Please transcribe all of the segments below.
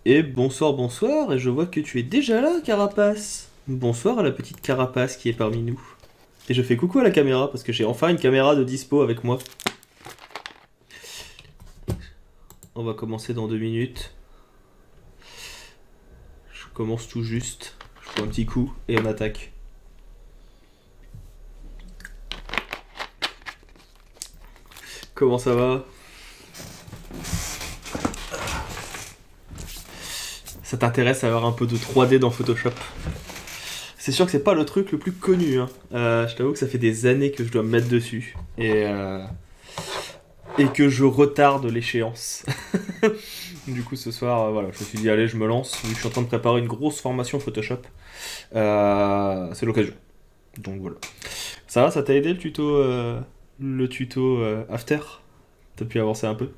Et bonsoir, bonsoir, et je vois que tu es déjà là, Carapace. Bonsoir à la petite Carapace qui est parmi nous. Et je fais coucou à la caméra, parce que j'ai enfin une caméra de dispo avec moi. On va commencer dans 2 minutes. Je commence tout juste. Je prends un petit coup, et on attaque. Comment ça va? Ça t'intéresse à avoir un peu de 3D dans Photoshop? C'est sûr que c'est pas le truc le plus connu, hein. Je t'avoue que ça fait des années que je dois me mettre dessus. Et que je retarde l'échéance. Du coup, ce soir, voilà, je me suis dit, allez, je me lance. Vu que je suis en train de préparer une grosse formation Photoshop. C'est l'occasion. Donc voilà. Ça va, ça t'a aidé le tuto After? T'as pu avancer un peu?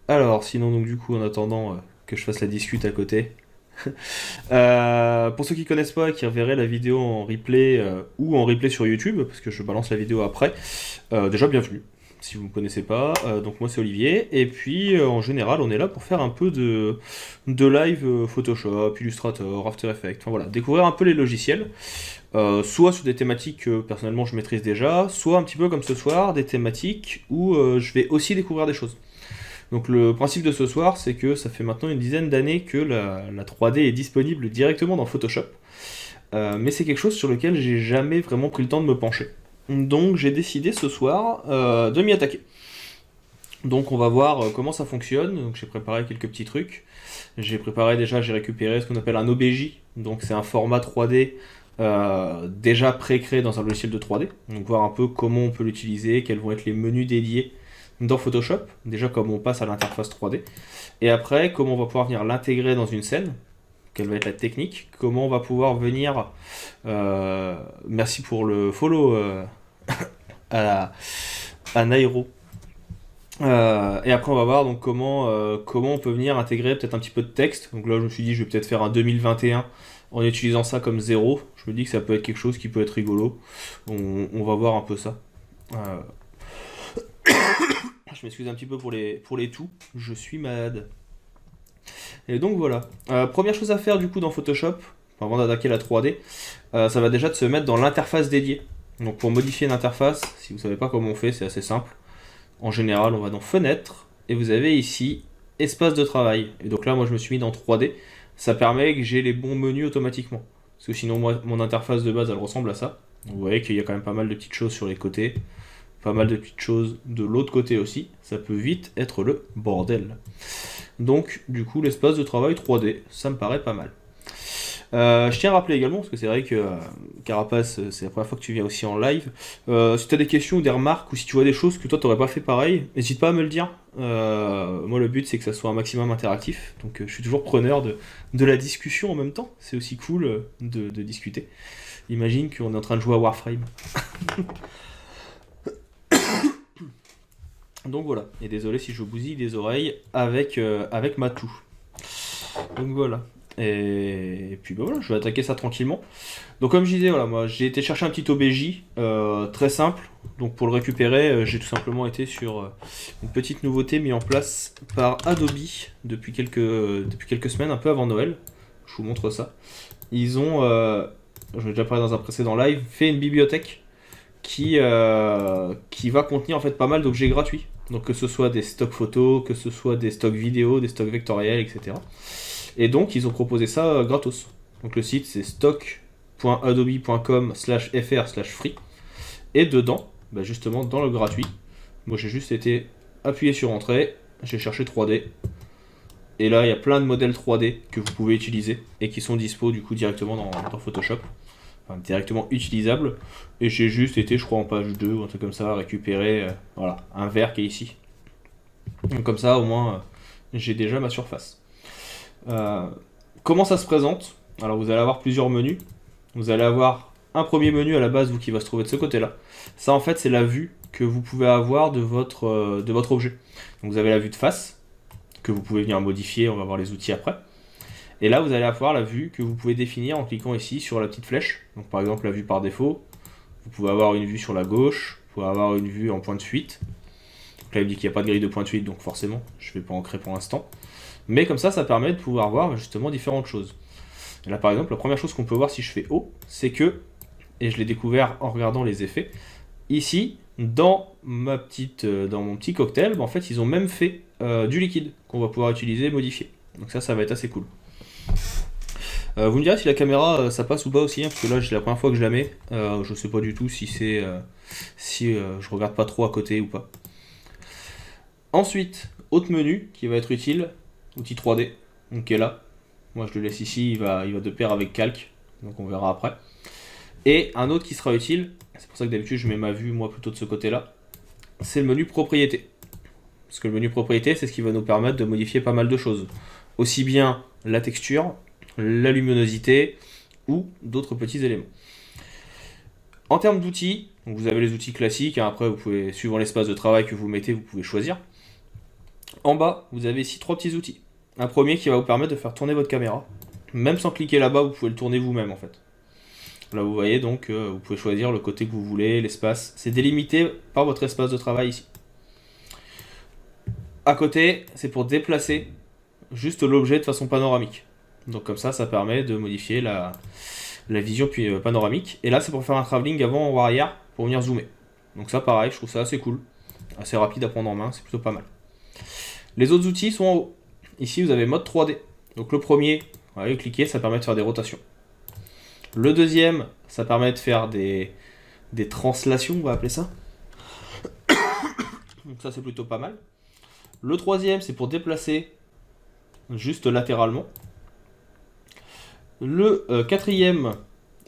Alors, sinon, donc du coup, en attendant que je fasse la discute à côté. Pour ceux qui connaissent pas, qui reverraient la vidéo en replay ou en replay sur YouTube, parce que je balance la vidéo après, déjà bienvenue. Si vous ne me connaissez pas, donc moi c'est Olivier, et puis en général on est là pour faire un peu de live Photoshop, Illustrator, After Effects, enfin voilà, découvrir un peu les logiciels, soit sur des thématiques que personnellement je maîtrise déjà, soit un petit peu comme ce soir, des thématiques où je vais aussi découvrir des choses. Donc le principe de ce soir, c'est que ça fait maintenant une dizaine d'années que la 3D est disponible directement dans Photoshop. Mais c'est quelque chose sur lequel j'ai jamais vraiment pris le temps de me pencher. Donc j'ai décidé ce soir de m'y attaquer. Donc on va voir comment ça fonctionne. Donc j'ai préparé quelques petits trucs. J'ai récupéré ce qu'on appelle un OBJ. Donc c'est un format 3D déjà pré-créé dans un logiciel de 3D. Donc voir un peu comment on peut l'utiliser, quels vont être les menus dédiés dans Photoshop, déjà comment on passe à l'interface 3D, et après comment on va pouvoir venir l'intégrer dans une scène, quelle va être la technique, comment on va pouvoir venir, merci pour le follow à, à Nairo. Et après on va voir donc comment on peut venir intégrer peut-être un petit peu de texte. Donc là je me suis dit je vais peut-être faire un 2021 en utilisant ça comme zéro. Je me dis que ça peut être quelque chose qui peut être rigolo. On va voir un peu ça. Euh, Je m'excuse un petit peu pour les toux, je suis malade. Et donc voilà. Première chose à faire du coup dans Photoshop, avant d'attaquer la 3D, ça va déjà de se mettre dans l'interface dédiée. Donc pour modifier l'interface, si vous savez pas comment on fait, c'est assez simple. En général, on va dans Fenêtre, et vous avez ici Espace de travail. Et donc là, moi je me suis mis dans 3D. Ça permet que j'ai les bons menus automatiquement. Parce que sinon, moi, mon interface de base, elle ressemble à ça. Vous voyez qu'il y a quand même pas mal de petites choses sur les côtés, pas mal de petites choses de l'autre côté aussi, ça peut vite être le bordel. Donc du coup l'espace de travail 3D, ça me paraît pas mal. Je tiens à rappeler également, parce que c'est vrai que Carapace, c'est la première fois que tu viens aussi en live, si tu as des questions ou des remarques, ou si tu vois des choses que toi t'aurais pas fait pareil, n'hésite pas à me le dire. Moi le but c'est que ça soit un maximum interactif, donc je suis toujours preneur de la discussion en même temps, c'est aussi cool de discuter. Imagine qu'on est en train de jouer à Warframe. Donc voilà, et désolé si je bousille des oreilles avec ma toux. Donc voilà. Et puis bah voilà, je vais attaquer ça tranquillement. Donc comme je disais, voilà, moi j'ai été chercher un petit OBJ très simple. Donc pour le récupérer, j'ai tout simplement été sur une petite nouveauté mise en place par Adobe depuis quelques semaines, un peu avant Noël. Je vous montre ça. Ils ont, j'en ai déjà parlé dans un précédent live, fait une bibliothèque qui va contenir en fait pas mal d'objets gratuits. Donc que ce soit des stocks photos, que ce soit des stocks vidéo, des stocks vectoriels, etc. Et donc ils ont proposé ça gratos. Donc le site c'est stock.adobe.com/fr/free. Et dedans, bah justement dans le gratuit, moi j'ai juste été appuyé sur entrée, j'ai cherché 3D. Et là il y a plein de modèles 3D que vous pouvez utiliser et qui sont dispo du coup directement dans Photoshop. Enfin, directement utilisable. Et j'ai juste été, je crois, en page 2 ou un truc comme ça, récupérer voilà, un verre qui est ici. Donc comme ça, au moins, j'ai déjà ma surface. Euh, Comment ça se présente? Alors vous allez avoir plusieurs menus. Vous allez avoir un premier menu à la base, vous qui va se trouver de ce côté-là. Ça, en fait, c'est la vue que vous pouvez avoir de votre objet. Donc vous avez la vue de face, que vous pouvez venir modifier, on va voir les outils après. Et là, vous allez avoir la vue que vous pouvez définir en cliquant ici sur la petite flèche. Donc par exemple, la vue par défaut, vous pouvez avoir une vue sur la gauche, pouvez avoir une vue en point de fuite. Donc là, il me dit qu'il n'y a pas de grille de point de fuite, donc forcément, je ne vais pas en créer pour l'instant. Mais comme ça permet de pouvoir voir justement différentes choses. Et là, par exemple, la première chose qu'on peut voir si je fais haut, c'est que, et je l'ai découvert en regardant les effets, ici, dans mon petit cocktail, en fait, ils ont même fait du liquide qu'on va pouvoir utiliser et modifier. Donc ça va être assez cool. Vous me direz si la caméra ça passe ou pas aussi, hein, parce que là c'est la première fois que je la mets. Je sais pas du tout si je regarde pas trop à côté ou pas. Ensuite, autre menu qui va être utile, outil 3D, donc qui est là. Moi je le laisse ici, il va de pair avec calque, donc on verra après. Et un autre qui sera utile, c'est pour ça que d'habitude je mets ma vue moi plutôt de ce côté-là, c'est le menu propriété. Parce que le menu propriété, c'est ce qui va nous permettre de modifier pas mal de choses. Aussi bien la texture, la luminosité ou d'autres petits éléments. En termes d'outils, vous avez les outils classiques, hein, après vous pouvez, suivant l'espace de travail que vous mettez, vous pouvez choisir. En bas, vous avez ici 3 petits outils. Un premier qui va vous permettre de faire tourner votre caméra. Même sans cliquer là-bas, vous pouvez le tourner vous-même en fait. Là vous voyez donc, vous pouvez choisir le côté que vous voulez, l'espace. C'est délimité par votre espace de travail ici. À côté, c'est pour déplacer juste l'objet de façon panoramique. Donc comme ça permet de modifier la vision panoramique. Et là, c'est pour faire un travelling avant ou arrière pour venir zoomer. Donc ça, pareil, je trouve ça assez cool. Assez rapide à prendre en main, c'est plutôt pas mal. Les autres outils sont en haut. Ici, vous avez mode 3D. Donc le premier, vous cliquez, ça permet de faire des rotations. Le deuxième, ça permet de faire des translations, on va appeler ça. Donc ça, c'est plutôt pas mal. Le troisième, c'est pour déplacer juste latéralement. Le quatrième,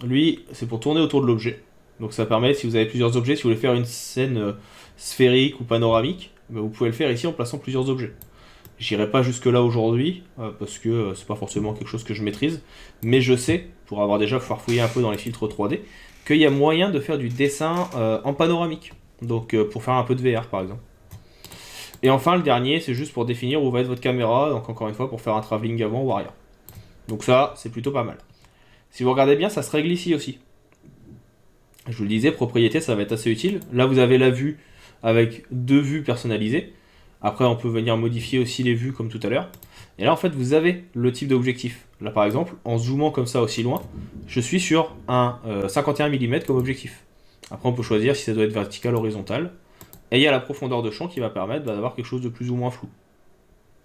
lui, c'est pour tourner autour de l'objet. Donc ça permet, si vous avez plusieurs objets, si vous voulez faire une scène sphérique ou panoramique, vous pouvez le faire ici en plaçant plusieurs objets. J'irai pas jusque là aujourd'hui, parce que c'est pas forcément quelque chose que je maîtrise, mais je sais, pour avoir déjà farfouillé un peu dans les filtres 3D, qu'il y a moyen de faire du dessin en panoramique. Donc pour faire un peu de VR par exemple. Et enfin, le dernier, c'est juste pour définir où va être votre caméra, donc encore une fois, pour faire un travelling avant ou arrière. Donc ça, c'est plutôt pas mal. Si vous regardez bien, ça se règle ici aussi. Je vous le disais, propriété, ça va être assez utile. Là, vous avez la vue avec 2 vues personnalisées. Après, on peut venir modifier aussi les vues comme tout à l'heure. Et là, en fait, vous avez le type d'objectif. Là, par exemple, en zoomant comme ça aussi loin, je suis sur un 51 mm comme objectif. Après, on peut choisir si ça doit être vertical ou horizontal. Et il y a la profondeur de champ qui va permettre d'avoir quelque chose de plus ou moins flou.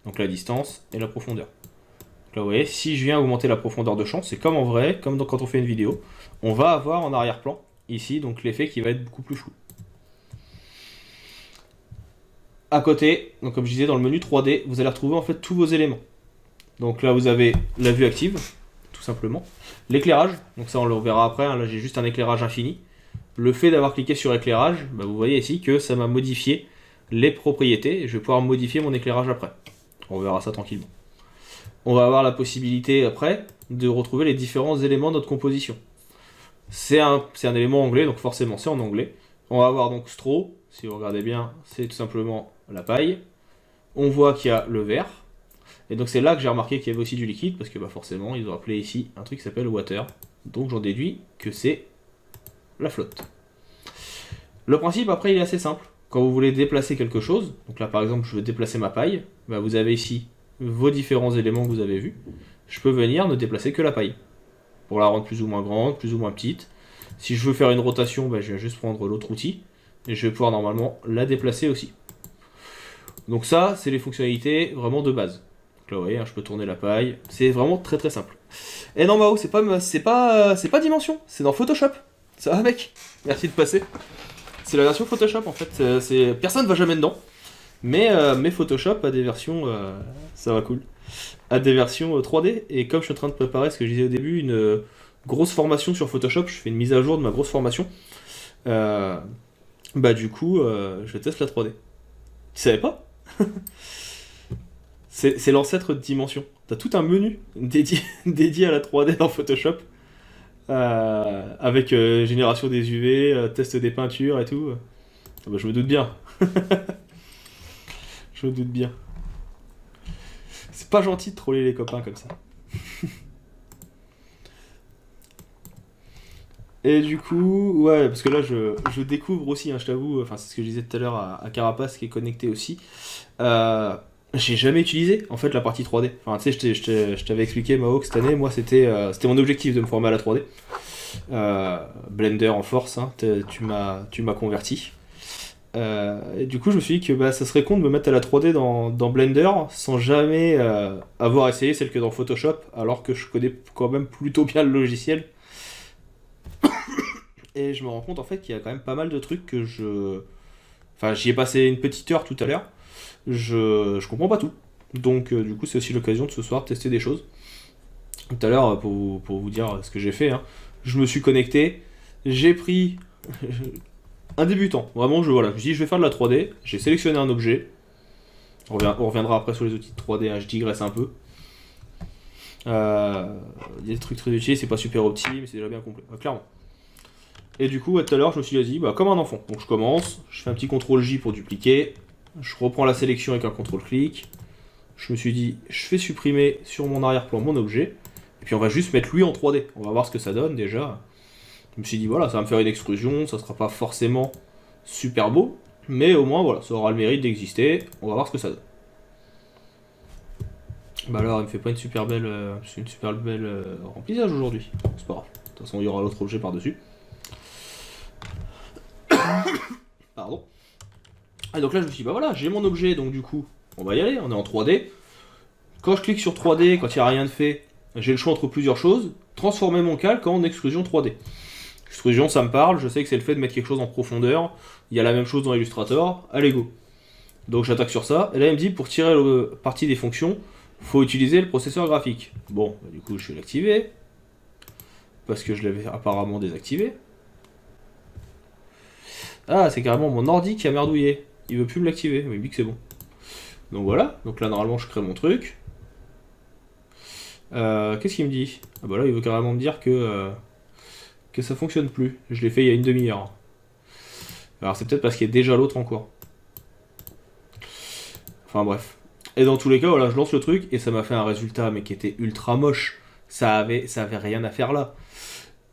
Donc la distance et la profondeur. Donc là, vous voyez, si je viens augmenter la profondeur de champ, c'est comme en vrai, comme quand on fait une vidéo. On va avoir en arrière-plan, ici, donc l'effet qui va être beaucoup plus flou. À côté, donc comme je disais, dans le menu 3D, vous allez retrouver en fait tous vos éléments. Donc là, vous avez la vue active, tout simplement. L'éclairage, donc ça on le verra après, hein, là j'ai juste un éclairage infini. Le fait d'avoir cliqué sur éclairage, vous voyez ici que ça m'a modifié les propriétés, et je vais pouvoir modifier mon éclairage après. On verra ça tranquillement. On va avoir la possibilité après de retrouver les différents éléments de notre composition. C'est un élément anglais, donc forcément c'est en anglais. On va avoir donc straw, si vous regardez bien, c'est tout simplement la paille. On voit qu'il y a le vert. Et donc c'est là que j'ai remarqué qu'il y avait aussi du liquide, parce que forcément ils ont appelé ici un truc qui s'appelle water. Donc j'en déduis que c'est la flotte. Le principe après il est assez simple. Quand vous voulez déplacer quelque chose, donc là par exemple je veux déplacer ma paille, vous avez ici vos différents éléments que vous avez vus. Je peux venir ne déplacer que la paille, pour la rendre plus ou moins grande, plus ou moins petite. Si je veux faire une rotation, je vais juste prendre l'autre outil, et je vais pouvoir normalement la déplacer aussi. Donc ça, c'est les fonctionnalités vraiment de base. Donc là vous voyez, je peux tourner la paille, c'est vraiment très très simple. Et non Mao, c'est pas Dimension, c'est dans Photoshop. Ça va mec, merci de passer. C'est la version Photoshop en fait, personne ne va jamais dedans. Mais Photoshop a des versions, ça va cool, a des versions 3D. Et comme je suis en train de préparer ce que je disais au début, une grosse formation sur Photoshop, je fais une mise à jour de ma grosse formation. Du coup, je teste la 3D. Tu savais pas? C'est l'ancêtre de Dimension. T'as tout un menu dédié à la 3D dans Photoshop. Avec génération des UV, test des peintures et tout. Je me doute bien. Je me doute bien. C'est pas gentil de troller les copains comme ça. Et du coup, ouais, parce que là, je découvre aussi, hein, je t'avoue, enfin, c'est ce que je disais tout à l'heure à Carapace qui est connecté aussi. Euh, j'ai jamais utilisé, en fait, la partie 3D. Enfin, tu sais, je t'avais expliqué, Mao, que cette année, moi, c'était mon objectif de me former à la 3D. Blender en force, hein, tu m'as converti. Et du coup, je me suis dit que bah, ça serait con de me mettre à la 3D dans Blender sans jamais avoir essayé celle que dans Photoshop, alors que je connais quand même plutôt bien le logiciel. Et je me rends compte en fait qu'il y a quand même pas mal de trucs que je. Enfin, j'y ai passé une petite heure tout à l'heure. Je comprends pas tout. Donc, du coup, c'est aussi l'occasion de ce soir de tester des choses. Tout à l'heure, pour vous dire ce que j'ai fait, hein, je me suis connecté, j'ai pris un débutant. Vraiment, voilà, je me suis dit, je vais faire de la 3D. J'ai sélectionné un objet. On reviendra après sur les outils de 3D, hein, je digresse un peu. Il y a des trucs très utiles, c'est pas super opti, mais c'est déjà bien complet, clairement. Et du coup, tout à l'heure, je me suis dit, vas-y, bah, comme un enfant. Donc je commence, je fais un petit CTRL J pour dupliquer, je reprends la sélection avec un CTRL clic. Je me suis dit, je fais supprimer sur mon arrière-plan mon objet, et puis on va juste mettre lui en 3D. On va voir ce que ça donne déjà. Je me suis dit, voilà, ça va me faire une extrusion, ça sera pas forcément super beau, mais au moins, voilà, ça aura le mérite d'exister. On va voir ce que ça donne. Bah alors, il me fait pas une super belle remplissage aujourd'hui. C'est pas grave. De toute façon, il y aura l'autre objet par-dessus. Pardon. Et donc là, je me suis dit, bah voilà, j'ai mon objet, donc du coup, on va y aller, on est en 3D. Quand je clique sur 3D, quand il n'y a rien de fait, j'ai le choix entre plusieurs choses. Transformer mon calque en extrusion 3D. Extrusion, ça me parle, je sais que c'est le fait de mettre quelque chose en profondeur. Il y a la même chose dans Illustrator, allez go. Donc j'attaque sur ça, et là il me dit, pour tirer le parti des fonctions, faut utiliser le processeur graphique. Bon, bah, du coup, je vais l'activer, parce que je l'avais apparemment désactivé. Ah, c'est carrément mon ordi qui a merdouillé. Il veut plus me l'activer, mais il me dit que c'est bon. Donc voilà, donc là normalement je crée mon truc. Qu'est-ce qu'il me dit? Ah bah là il veut carrément me dire que ça fonctionne plus. Je l'ai fait il y a une demi-heure. Alors c'est peut-être parce qu'il y a déjà l'autre en cours. Enfin bref. Et dans tous les cas, voilà, je lance le truc et ça m'a fait un résultat mais qui était ultra moche. Ça avait rien à faire là.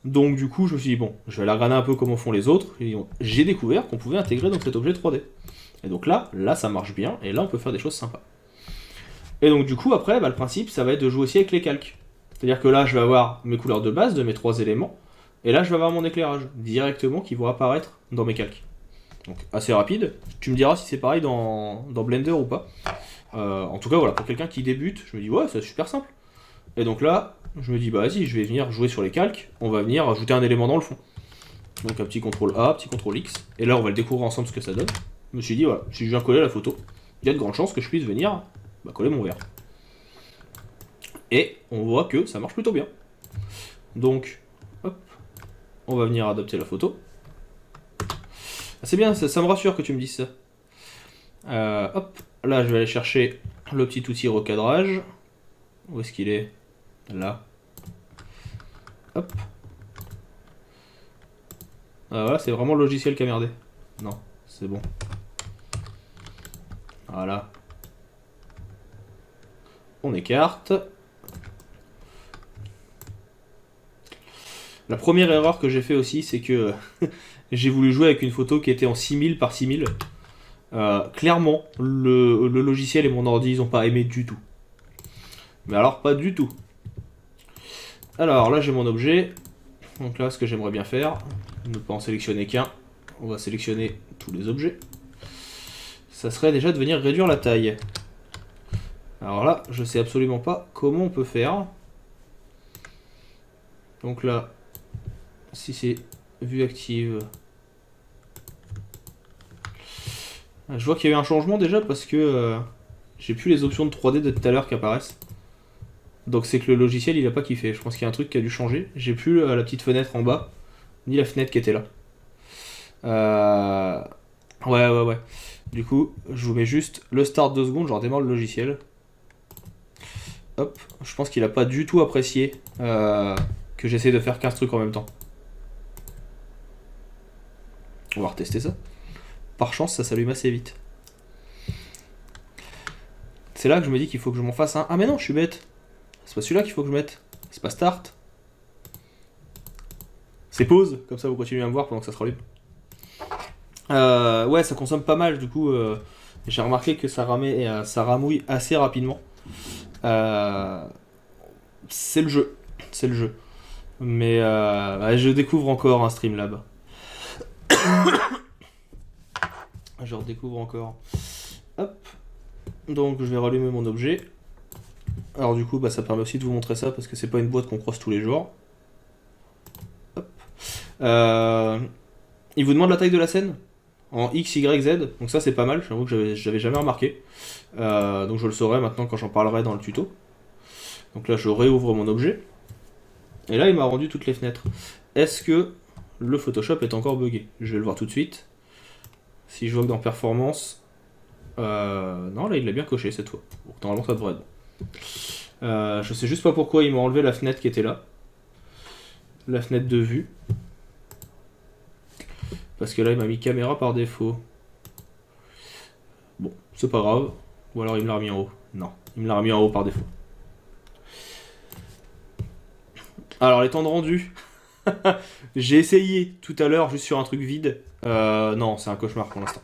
Donc du coup je me suis dit bon, je vais aller regarder un peu comment font les autres. Et j'ai découvert qu'on pouvait intégrer donc cet objet 3D. Et donc là ça marche bien et là on peut faire des choses sympas. Et donc du coup après, bah, le principe ça va être de jouer aussi avec les calques. C'est-à-dire que là je vais avoir mes couleurs de base de mes trois éléments. Et là je vais avoir mon éclairage directement qui va apparaître dans mes calques. Donc assez rapide. Tu me diras si c'est pareil dans Blender ou pas. En tout cas voilà, pour quelqu'un qui débute, je me dis ouais c'est super simple. Et donc là, je me dis bah vas-y, je vais venir jouer sur les calques, on va venir ajouter un élément dans le fond. Donc un petit CTRL A, petit CTRL X, et là on va le découvrir ensemble ce que ça donne. Je me suis dit voilà, si je viens coller la photo, il y a de grandes chances que je puisse venir coller mon verre. Et on voit que ça marche plutôt bien. Donc, hop, on va venir adapter la photo. Ah, c'est bien, ça me rassure que tu me dises ça. Hop, là je vais aller chercher le petit outil recadrage. Où est-ce qu'il est? Là. Hop. Ah voilà, c'est vraiment le logiciel qui a merdé. Non, c'est bon. Voilà. On écarte. La première erreur que j'ai fait aussi, c'est que j'ai voulu jouer avec une photo qui était en 6000 par 6000. Clairement, le logiciel et mon ordi, ils ont pas aimé du tout. Mais alors, pas du tout. Alors là, j'ai mon objet. Donc là, ce que j'aimerais bien faire, ne pas en sélectionner qu'un. On va sélectionner tous les objets. Ça serait déjà de venir réduire la taille. Alors là, je sais absolument pas comment on peut faire. Donc là, si c'est vue active, je vois qu'il y a eu un changement déjà parce que j'ai plus les options de 3D de tout à l'heure qui apparaissent. Donc c'est que le logiciel il a pas kiffé. Je pense qu'il y a un truc qui a dû changer. J'ai plus la petite fenêtre en bas, ni la fenêtre qui était là. Ouais. Du coup, je vous mets juste le start 2 secondes, je redémarre le logiciel. Hop, je pense qu'il a pas du tout apprécié que j'essaie de faire 15 trucs en même temps. On va retester ça. Par chance, ça s'allume assez vite. C'est là que je me dis qu'il faut que je m'en fasse un. Ah mais non, je suis bête. C'est pas celui-là qu'il faut que je mette. C'est pas Start. C'est pause, comme ça vous continuez à me voir pendant que ça se rallume. Ouais, ça consomme pas mal, du coup, j'ai remarqué que ça ramouille assez rapidement. C'est le jeu, c'est le jeu. Mais ouais, je découvre encore un Streamlab. Je redécouvre encore. Hop. Donc je vais rallumer mon objet. Alors du coup, bah, ça permet aussi de vous montrer ça parce que c'est pas une boîte qu'on croise tous les jours. Hop. Il vous demande la taille de la scène en X, Y, Z. Donc ça c'est pas mal, j'avoue que j'avais jamais remarqué. Donc je le saurai maintenant quand j'en parlerai dans le tuto. Donc là je réouvre mon objet. Et là il m'a rendu toutes les fenêtres. Est-ce que le Photoshop est encore buggé? Je vais le voir tout de suite. Si je vois que dans performance... non là il l'a bien coché cette fois. Donc normalement ça devrait être bon. Je sais juste pas pourquoi il m'a enlevé la fenêtre qui était là. La fenêtre de vue. Parce que là il m'a mis caméra par défaut. Bon, c'est pas grave. Ou alors il me l'a remis en haut. Non, il me l'a remis en haut par défaut. Alors les temps de rendu. J'ai essayé tout à l'heure juste sur un truc vide. Non, c'est un cauchemar pour l'instant.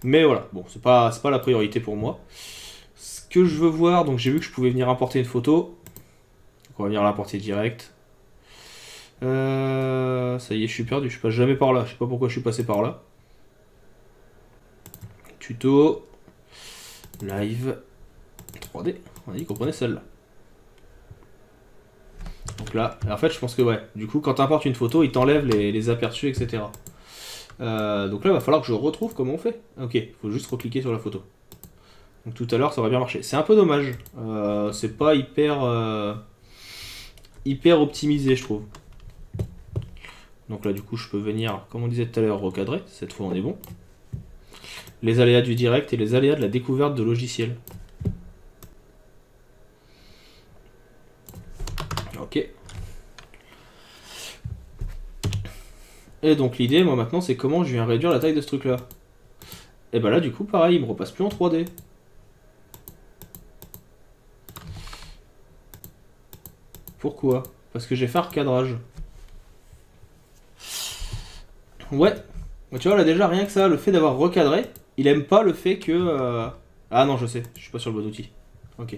Mais voilà, bon, c'est pas la priorité pour moi. Ce que je veux voir, donc j'ai vu que je pouvais venir importer une photo. Donc on va venir l'importer direct. Ça y est, je suis perdu, je passe jamais par là. Je sais pas pourquoi je suis passé par là. Tuto. Live. 3D. On a dit qu'on prenait celle-là. Donc là, en fait, je pense que ouais. Du coup, quand tu importes une photo, il t'enlève les aperçus, etc. Donc là, il va falloir que je retrouve comment on fait. Ok, il faut juste recliquer sur la photo. Donc tout à l'heure, ça aurait bien marché. C'est un peu dommage. C'est pas hyper optimisé, je trouve. Donc là, du coup, je peux venir, comme on disait tout à l'heure, recadrer. Cette fois, on est bon. Les aléas du direct et les aléas de la découverte de logiciels. Ok. Et donc l'idée, moi maintenant, c'est comment je viens réduire la taille de ce truc-là. Et bah là, du coup, pareil, il me repasse plus en 3D. Pourquoi? Parce que j'ai fait un recadrage. Ouais. Tu vois, là déjà, rien que ça, le fait d'avoir recadré, il aime pas le fait que... Ah non, je sais, je suis pas sur le bon outil. Ok.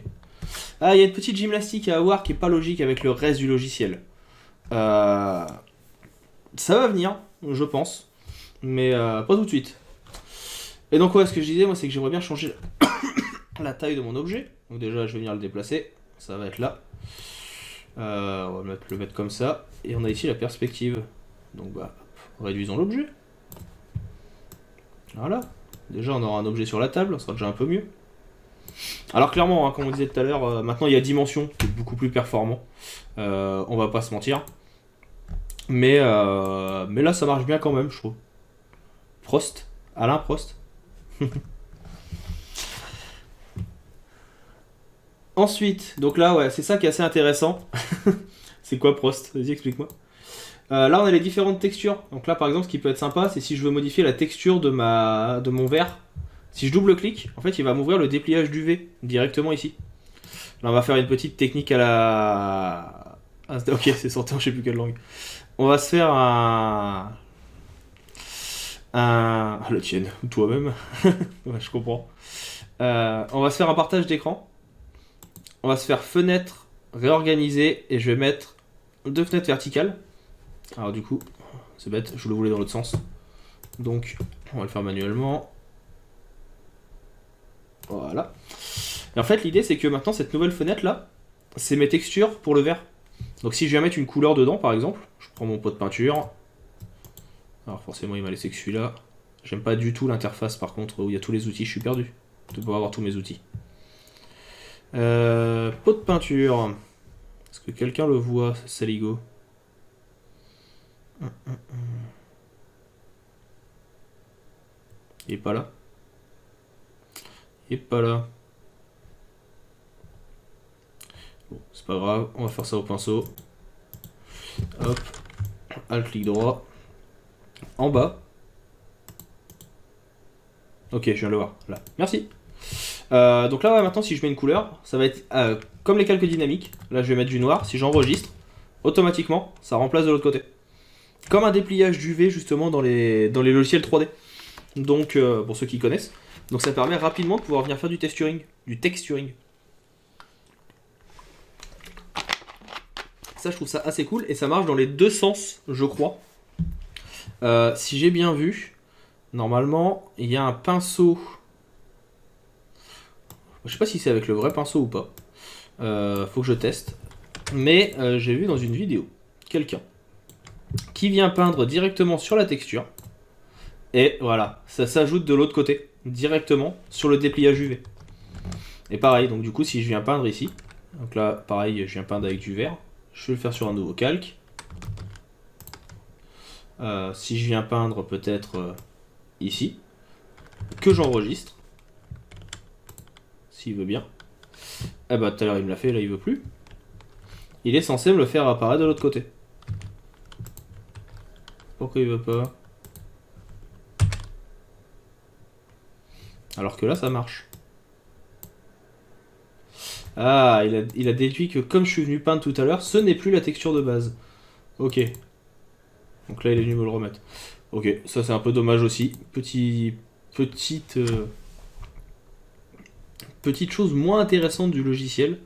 Ah, il y a une petite gymnastique à avoir qui est pas logique avec le reste du logiciel. Ça va venir, je pense. Mais pas tout de suite. Et donc ouais, ce que je disais, moi, c'est que j'aimerais bien changer la taille de mon objet. Donc déjà, je vais venir le déplacer. Ça va être là. On va le mettre comme ça. Et on a ici la perspective. Donc bah, réduisons l'objet. Voilà. Déjà, on aura un objet sur la table, ça sera déjà un peu mieux. Alors clairement, hein, comme on disait tout à l'heure, maintenant il y a Dimension qui est beaucoup plus performant. On va pas se mentir. Mais là, ça marche bien quand même, je trouve. Prost. Alain Prost. Ensuite, donc là, ouais, c'est ça qui est assez intéressant. C'est quoi Prost? Vas-y, explique-moi. Là, on a les différentes textures. Donc là, par exemple, ce qui peut être sympa, c'est si je veux modifier la texture de mon verre. Si je double-clique, en fait, il va m'ouvrir le dépliage du V directement ici. Là, on va faire une petite technique à la... Ah, ok, c'est sorti en je sais plus quelle langue. On va se faire un... Ah, la tienne, ou toi-même. Ouais, je comprends. On va se faire un partage d'écran. On va se faire fenêtre réorganiser et je vais mettre 2 fenêtres verticales. Alors du coup, c'est bête, je le voulais dans l'autre sens. Donc, on va le faire manuellement. Voilà. Et en fait, l'idée, c'est que maintenant, cette nouvelle fenêtre-là, c'est mes textures pour le verre. Donc si je viens mettre une couleur dedans, par exemple, je prends mon pot de peinture. Alors forcément, il m'a laissé que celui-là. J'aime pas du tout l'interface, par contre, où il y a tous les outils. Je suis perdu de pouvoir avoir tous mes outils. Pot de peinture. Est-ce que quelqu'un le voit, Saligo? Il est pas là. Il est pas là. Bon, c'est pas grave, on va faire ça au pinceau. Hop, Alt clic droit. En bas. Ok, je viens de le voir, là. Merci. Donc là, ouais, maintenant, si je mets une couleur, ça va être comme les calques dynamiques. Là, je vais mettre du noir. Si j'enregistre, automatiquement, ça remplace de l'autre côté. comme un dépliage d'UV justement dans les logiciels 3D. Donc, pour ceux qui connaissent. Donc ça permet rapidement de pouvoir venir faire du texturing. Du texturing. Ça, je trouve ça assez cool. Et ça marche dans les deux sens, je crois. Si j'ai bien vu, normalement, il y a un pinceau. Je sais pas si c'est avec le vrai pinceau ou pas. Faut que je teste. Mais j'ai vu dans une vidéo quelqu'un qui vient peindre directement sur la texture. Et voilà, ça s'ajoute de l'autre côté, directement sur le dépliage UV. Et pareil, donc du coup, si je viens peindre ici, donc là, pareil, je viens peindre avec du vert. Je vais le faire sur un nouveau calque. Si je viens peindre peut-être ici, que j'enregistre, s'il veut bien. Ah bah tout à l'heure il me l'a fait, là il veut plus. Il est censé me le faire apparaître de l'autre côté. Pourquoi il veut pas? Alors que là ça marche. Ah, il a déduit que comme je suis venu peindre tout à l'heure, ce n'est plus la texture de base. Ok. Donc là il est venu me le remettre. Ok, ça c'est un peu dommage aussi. Petite chose moins intéressante du logiciel.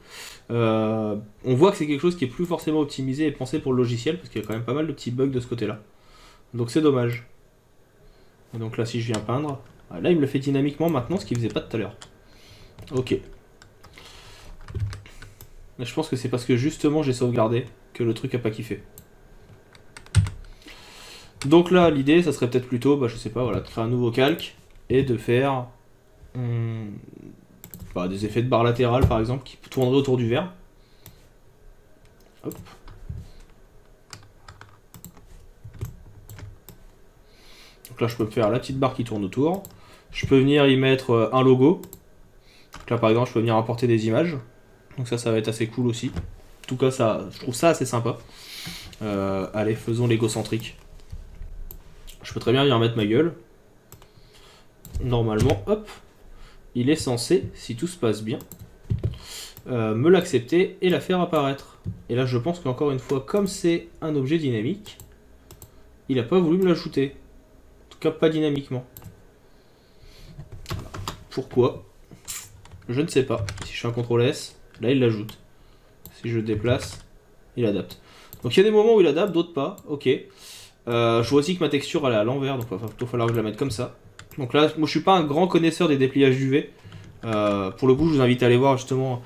On voit que c'est quelque chose qui est plus forcément optimisé et pensé pour le logiciel, parce qu'il y a quand même pas mal de petits bugs de ce côté-là. Donc c'est dommage. Et donc là, si je viens peindre, là il me le fait dynamiquement maintenant, ce qu'il faisait pas tout à l'heure. Ok. Mais je pense que c'est parce que justement j'ai sauvegardé que le truc a pas kiffé. Donc là, l'idée, ça serait peut-être plutôt, je sais pas, voilà, de créer un nouveau calque et de faire des effets de barre latérale par exemple qui tourneraient autour du verre. Hop. Donc là, je peux me faire la petite barre qui tourne autour. Je peux venir y mettre un logo. Donc là, par exemple, je peux venir importer des images. Donc ça va être assez cool aussi. En tout cas, je trouve ça assez sympa. Allez, faisons l'égocentrique. Je peux très bien venir mettre ma gueule. Normalement, hop, il est censé, si tout se passe bien, me l'accepter et la faire apparaître. Et là, je pense qu'encore une fois, comme c'est un objet dynamique, il n'a pas voulu me l'ajouter. En tout cas, pas dynamiquement. Pourquoi? Je ne sais pas. Si je fais un CTRL S, là, il l'ajoute. Si je le déplace, il adapte. Donc il y a des moments où il adapte, d'autres pas. Ok. Je vois aussi que ma texture elle est à l'envers, donc il va plutôt falloir que je la mette comme ça. Donc là, moi je suis pas un grand connaisseur des dépliages UV. Pour le coup, je vous invite à aller voir justement,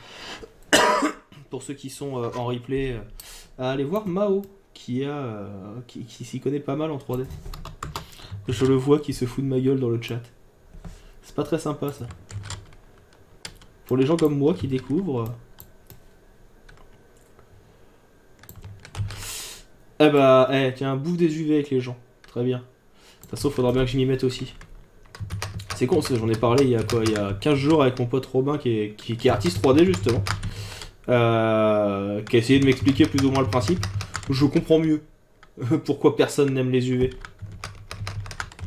pour ceux qui sont en replay, à aller voir Mao, qui s'y connaît pas mal en 3D. Je le vois qui se fout de ma gueule dans le chat. C'est pas très sympa ça. Pour les gens comme moi qui découvrent. Tiens, bouffe des UV avec les gens. Très bien. De toute façon, faudra bien que je m'y mette aussi. C'est con, j'en ai parlé il y a 15 jours avec mon pote Robin qui est artiste 3D justement. Qui a essayé de m'expliquer plus ou moins le principe. Je comprends mieux pourquoi personne n'aime les UV.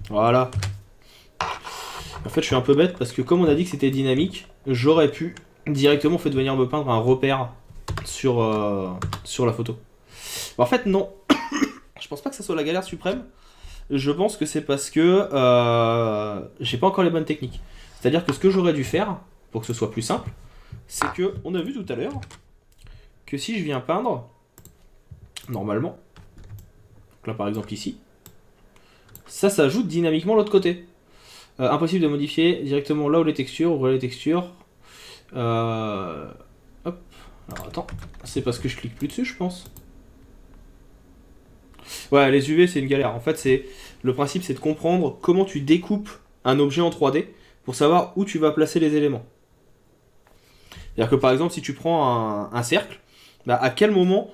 Voilà. En fait, je suis un peu bête parce que comme on a dit que c'était dynamique, j'aurais pu directement venir me peindre un repère sur la photo. En fait, non. Je pense pas que ça soit la galère suprême. Je pense que c'est parce que j'ai pas encore les bonnes techniques. C'est-à-dire que ce que j'aurais dû faire, pour que ce soit plus simple, c'est que, on a vu tout à l'heure, que si je viens peindre, normalement, donc là par exemple ici, ça s'ajoute dynamiquement de l'autre côté. Impossible de modifier directement là où les textures, ouvrir les textures. Hop. Alors attends, c'est parce que je clique plus dessus, je pense. Ouais, les UV c'est une galère. En fait, le principe c'est de comprendre comment tu découpes un objet en 3D pour savoir où tu vas placer les éléments. C'est-à-dire que par exemple, si tu prends un cercle, à quel moment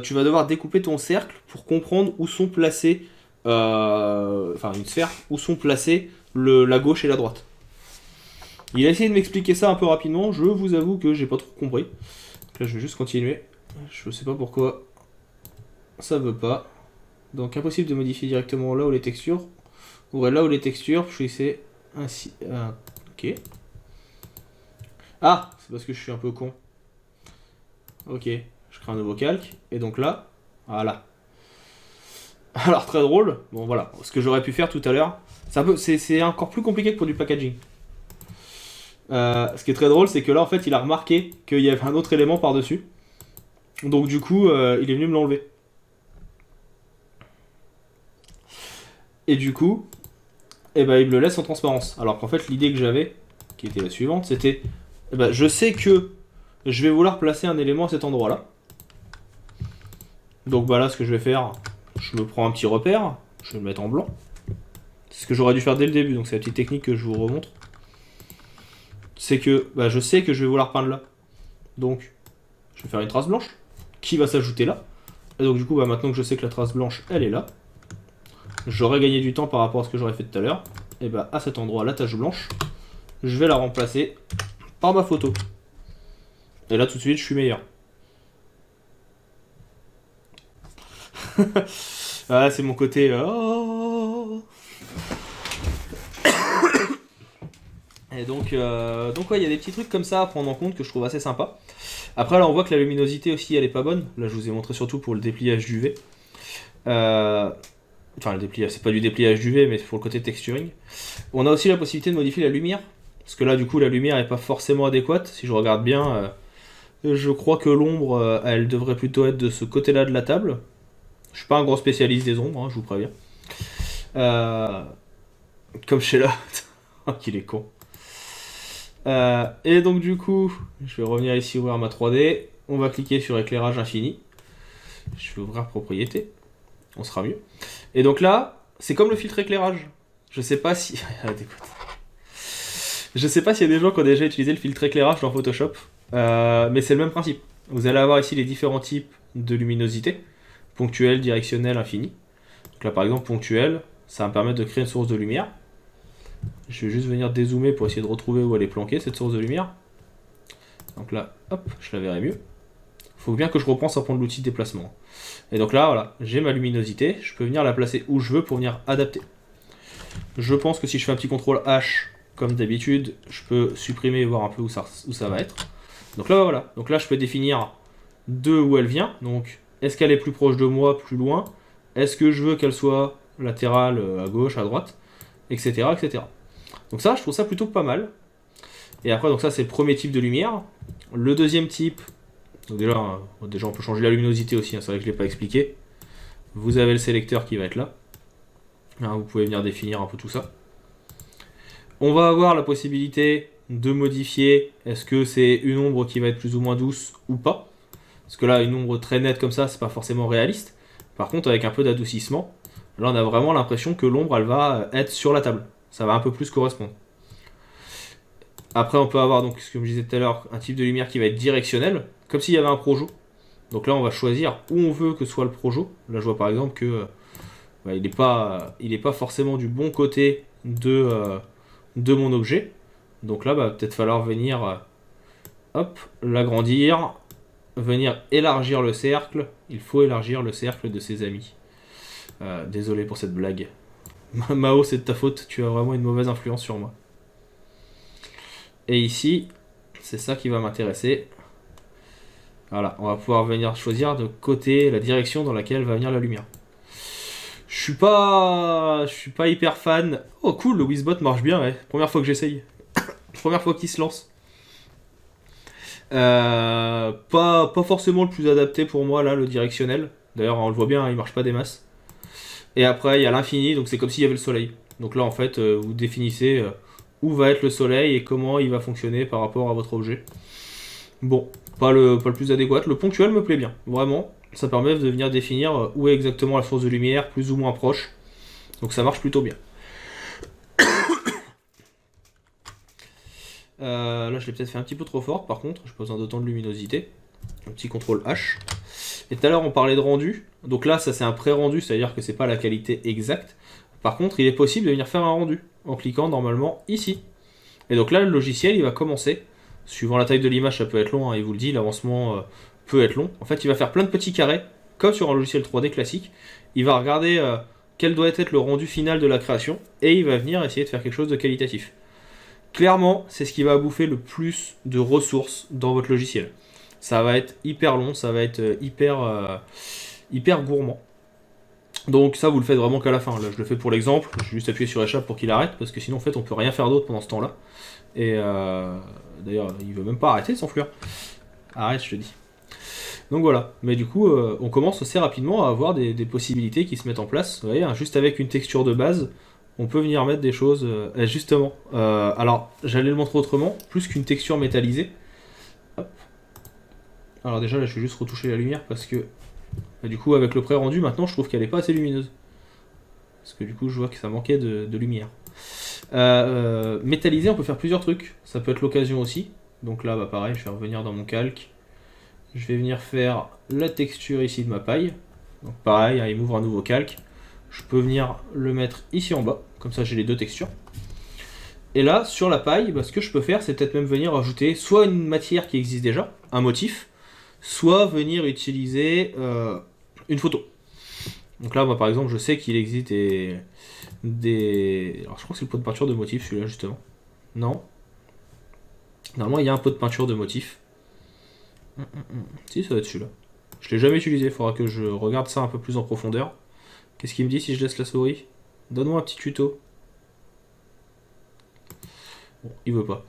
tu vas devoir découper ton cercle pour comprendre où sont placés, une sphère, où sont placés la gauche et la droite. Il a essayé de m'expliquer ça un peu rapidement, je vous avoue que j'ai pas trop compris. Donc là, je vais juste continuer. Je sais pas pourquoi ça veut pas. Donc impossible de modifier directement là où les textures. Ouvrez là où les textures, choisissez ainsi. Ok. Ah, c'est parce que je suis un peu con. Ok, je crée un nouveau calque. Et donc là, voilà. Alors très drôle, bon voilà, ce que j'aurais pu faire tout à l'heure, c'est encore plus compliqué que pour du packaging. Ce qui est très drôle, c'est que là en fait il a remarqué qu'il y avait un autre élément par-dessus. Donc du coup, il est venu me l'enlever. Et du coup, eh ben, il me le laisse en transparence. Alors qu'en fait l'idée que j'avais, qui était la suivante, c'était, eh ben, je sais que je vais vouloir placer un élément à cet endroit-là. Donc bah là, ce que je vais faire, je me prends un petit repère, je vais le mettre en blanc. C'est ce que j'aurais dû faire dès le début, donc c'est la petite technique que je vous remontre. C'est que bah, je sais que je vais vouloir peindre là. Donc, je vais faire une trace blanche qui va s'ajouter là. Et donc du coup, bah, maintenant que je sais que la trace blanche, elle est là, j'aurais gagné du temps par rapport à ce que j'aurais fait tout à l'heure. Et bah à cet endroit, la tache blanche, je vais la remplacer par ma photo. Et là, tout de suite, je suis meilleur. Voilà, c'est mon côté... oh. Et donc ouais, il y a des petits trucs comme ça à prendre en compte que je trouve assez sympa. Après là on voit que la luminosité aussi elle est pas bonne. Là je vous ai montré surtout pour le dépliage du V. Enfin le dépliage, c'est pas du dépliage du V mais pour le côté texturing. On a aussi la possibilité de modifier la lumière. Parce que là du coup la lumière est pas forcément adéquate. Si je regarde bien, je crois que l'ombre elle devrait plutôt être de ce côté là de la table. Je suis pas un gros spécialiste des ombres, hein, je vous préviens. Comme chez là. Oh qu'il est con. Et donc du coup, je vais revenir ici ouvrir ma 3D. On va cliquer sur éclairage infini. Je vais ouvrir propriété. On sera mieux. Et donc là, c'est comme le filtre éclairage. Je sais pas si... Je sais pas s'il y a des gens qui ont déjà utilisé le filtre éclairage dans Photoshop. Mais c'est le même principe. Vous allez avoir ici les différents types de luminosité. Ponctuelle, directionnelle, infinie. Donc là par exemple, ponctuelle, ça va me permettre de créer une source de lumière. Je vais juste venir dézoomer pour essayer de retrouver où elle est planquée, cette source de lumière. Donc là, hop, je la verrai mieux. Faut bien que je repense à prendre l'outil de déplacement. Et donc là, voilà, j'ai ma luminosité. Je peux venir la placer où je veux pour venir adapter. Je pense que si je fais un petit contrôle H, comme d'habitude, je peux supprimer et voir un peu où ça va être. Donc là, voilà. Donc là, je peux définir de où elle vient. Donc, est-ce qu'elle est plus proche de moi, plus loin? Est-ce que je veux qu'elle soit latérale, à gauche, à droite, etc., etc. Donc ça, je trouve ça plutôt pas mal. Et après, donc ça, c'est le premier type de lumière. Le deuxième type, donc déjà on peut changer la luminosité aussi, hein, c'est vrai que je ne l'ai pas expliqué. Vous avez le sélecteur qui va être là. Hein, vous pouvez venir définir un peu tout ça. On va avoir la possibilité de modifier, est-ce que c'est une ombre qui va être plus ou moins douce ou pas. Parce que là, une ombre très nette comme ça, c'est pas forcément réaliste. Par contre, avec un peu d'adoucissement, là on a vraiment l'impression que l'ombre, elle va être sur la table. Ça va un peu plus correspondre. Après, on peut avoir, donc, comme je disais tout à l'heure, un type de lumière qui va être directionnel, comme s'il y avait un projo. Donc là, on va choisir où on veut que soit le projo. Là, je vois par exemple que il n'est pas forcément du bon côté de mon objet. Donc là, va peut-être falloir venir, hop, l'agrandir, venir élargir le cercle. Il faut élargir le cercle de ses amis. Désolé pour cette blague. Mao, c'est de ta faute, tu as vraiment une mauvaise influence sur moi. Et ici, c'est ça qui va m'intéresser. Voilà, on va pouvoir venir choisir de côté la direction dans laquelle va venir la lumière. Je suis pas hyper fan. Oh cool, le Wizbot marche bien, ouais. Première fois que j'essaye. Première fois qu'il se lance. Pas forcément le plus adapté pour moi là, le directionnel. D'ailleurs, on le voit bien, hein, il marche pas des masses. Et après, il y a l'infini, donc c'est comme s'il y avait le soleil. Donc là, en fait, vous définissez où va être le soleil et comment il va fonctionner par rapport à votre objet. Bon, pas le plus adéquat. Le ponctuel me plaît bien, vraiment. Ça permet de venir définir où est exactement la source de lumière, plus ou moins proche. Donc ça marche plutôt bien. Là, je l'ai peut-être fait un petit peu trop fort, par contre. J'ai pas besoin d'autant de luminosité. Un petit contrôle H. Et tout à l'heure, on parlait de rendu. Donc là, ça c'est un pré-rendu, c'est-à-dire que c'est pas la qualité exacte. Par contre, il est possible de venir faire un rendu en cliquant normalement ici. Et donc là, le logiciel, il va commencer. Suivant la taille de l'image, ça peut être long, hein, il vous le dit, l'avancement peut être long. En fait, il va faire plein de petits carrés, comme sur un logiciel 3D classique. Il va regarder quel doit être le rendu final de la création, et il va venir essayer de faire quelque chose de qualitatif. Clairement, c'est ce qui va bouffer le plus de ressources dans votre logiciel. Ça va être hyper long, ça va être hyper gourmand. Donc ça, vous le faites vraiment qu'à la fin. Là, je le fais pour l'exemple. Je vais juste appuyer sur échappe pour qu'il arrête, parce que sinon, en fait, on peut rien faire d'autre pendant ce temps-là. Et d'ailleurs, il veut même pas arrêter de s'enfuir. Arrête, je te dis. Donc voilà. Mais du coup, on commence assez rapidement à avoir des possibilités qui se mettent en place. Vous voyez, hein, juste avec une texture de base, on peut venir mettre des choses. Justement. Alors, j'allais le montrer autrement. Plus qu'une texture métallisée. Hop. Alors déjà, là, je vais juste retoucher la lumière parce que du coup, avec le pré-rendu, maintenant, je trouve qu'elle est pas assez lumineuse. Parce que du coup, je vois que ça manquait de lumière. Métallisé, on peut faire plusieurs trucs. Ça peut être l'occasion aussi. Donc là, bah pareil, je vais revenir dans mon calque. Je vais venir faire la texture ici de ma paille. Donc pareil, hein, il m'ouvre un nouveau calque. Je peux venir le mettre ici en bas. Comme ça, j'ai les deux textures. Et là, sur la paille, bah, ce que je peux faire, c'est peut-être même venir ajouter soit une matière qui existe déjà, un motif, soit venir utiliser une photo. Donc là, moi par exemple, je sais qu'il existe des... Alors je crois que c'est le pot de peinture de motif, celui-là justement. Non. Normalement, il y a un pot de peinture de motif. Si, ça doit être celui-là. Je l'ai jamais utilisé, il faudra que je regarde ça un peu plus en profondeur. Qu'est-ce qu'il me dit si je laisse la souris? Donne-moi un petit tuto. Bon, il veut pas.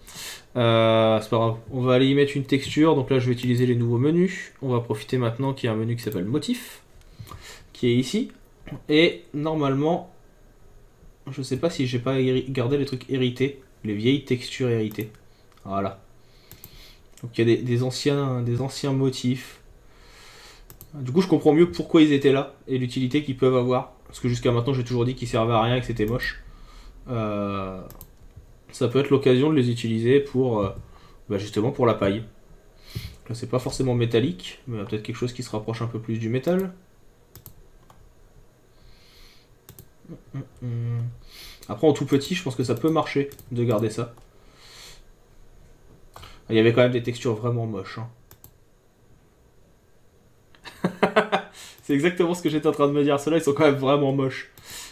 C'est pas grave. On va aller y mettre une texture. Donc là, je vais utiliser les nouveaux menus. On va profiter maintenant qu'il y a un menu qui s'appelle motif, qui est ici. Et normalement, je sais pas si j'ai pas gardé les trucs hérités, les vieilles textures héritées. Voilà. Donc il y a des anciens motifs. Du coup, je comprends mieux pourquoi ils étaient là et l'utilité qu'ils peuvent avoir. Parce que jusqu'à maintenant, j'ai toujours dit qu'ils servaient à rien et que c'était moche. Ça peut être l'occasion de les utiliser pour justement pour la paille. Là, c'est pas forcément métallique, mais peut-être quelque chose qui se rapproche un peu plus du métal. Après, en tout petit, je pense que ça peut marcher de garder ça. Il y avait quand même des textures vraiment moches. Hein. C'est exactement ce que j'étais en train de me dire. Ceux-là, ils sont quand même vraiment moches.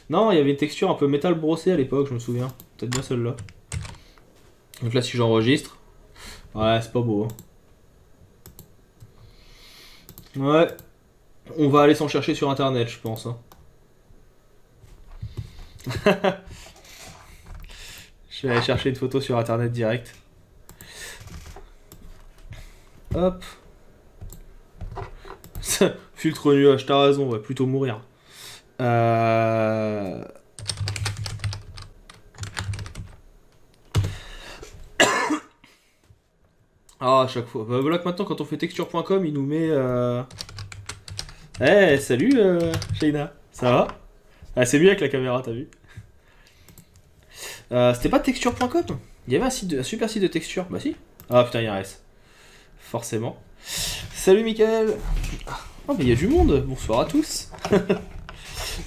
Non, il y avait une texture un peu métal brossé à l'époque, je me souviens. Peut-être bien celle-là. Donc là, si j'enregistre... Ouais, c'est pas beau. Hein. Ouais. On va aller s'en chercher sur Internet, je pense. Hein. Je vais aller chercher une photo sur Internet direct. Hop. Filtre nuage, t'as raison, on va plutôt mourir. Ah, à chaque fois. Bah voilà que maintenant, quand on fait texture.com, il nous met... Eh, salut, Shaina. Ça va? Ah, c'est mieux avec la caméra, t'as vu? C'était pas texture.com? Il y avait un super site de texture. Bah si. Ah putain, il y a un S. Forcément. Salut, Mickaël. Oh, mais il y a du monde. Bonsoir à tous.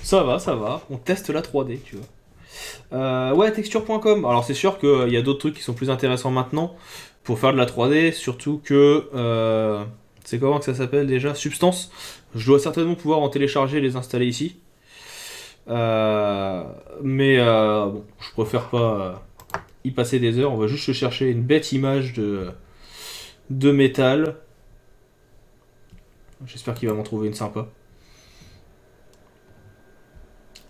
Ça va. On teste la 3D, tu vois. Ouais, texture.com. Alors, c'est sûr qu'il y a d'autres trucs qui sont plus intéressants maintenant pour faire de la 3D, surtout que... c'est comment que ça s'appelle déjà? Substance. Je dois certainement pouvoir en télécharger et les installer ici. Mais bon, je préfère pas y passer des heures. On va juste chercher une bête image de métal. J'espère qu'il va m'en trouver une sympa.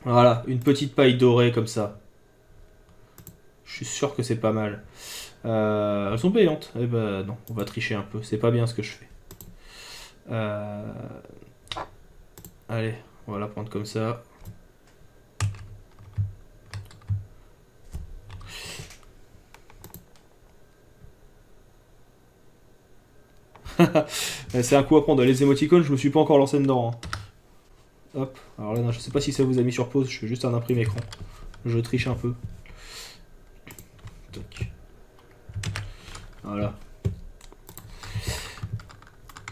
Voilà, une petite paille dorée comme ça. Je suis sûr que c'est pas mal. Elles sont payantes. Eh ben non, on va tricher un peu. C'est pas bien ce que je fais. Allez, on va la prendre comme ça. C'est un coup à prendre. Les émoticônes, je me suis pas encore lancé dedans. Hein. Hop. Alors là, non, je sais pas si ça vous a mis sur pause. Je fais juste un imprime écran. Je triche un peu. Toc. Voilà.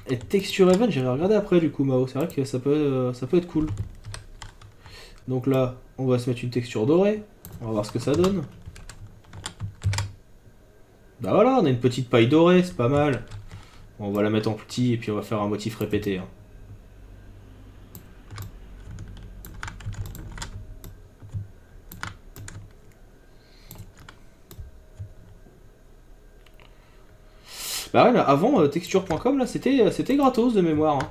Et Texture Event, j'irai regarder après du coup, Mao. C'est vrai que ça peut être cool. Donc là, on va se mettre une texture dorée. On va voir ce que ça donne. Bah voilà, on a une petite paille dorée, c'est pas mal. Bon, on va la mettre en petit et puis on va faire un motif répété. Hein. Bah ouais, mais avant, texture.com, là, c'était gratos de mémoire. Hein.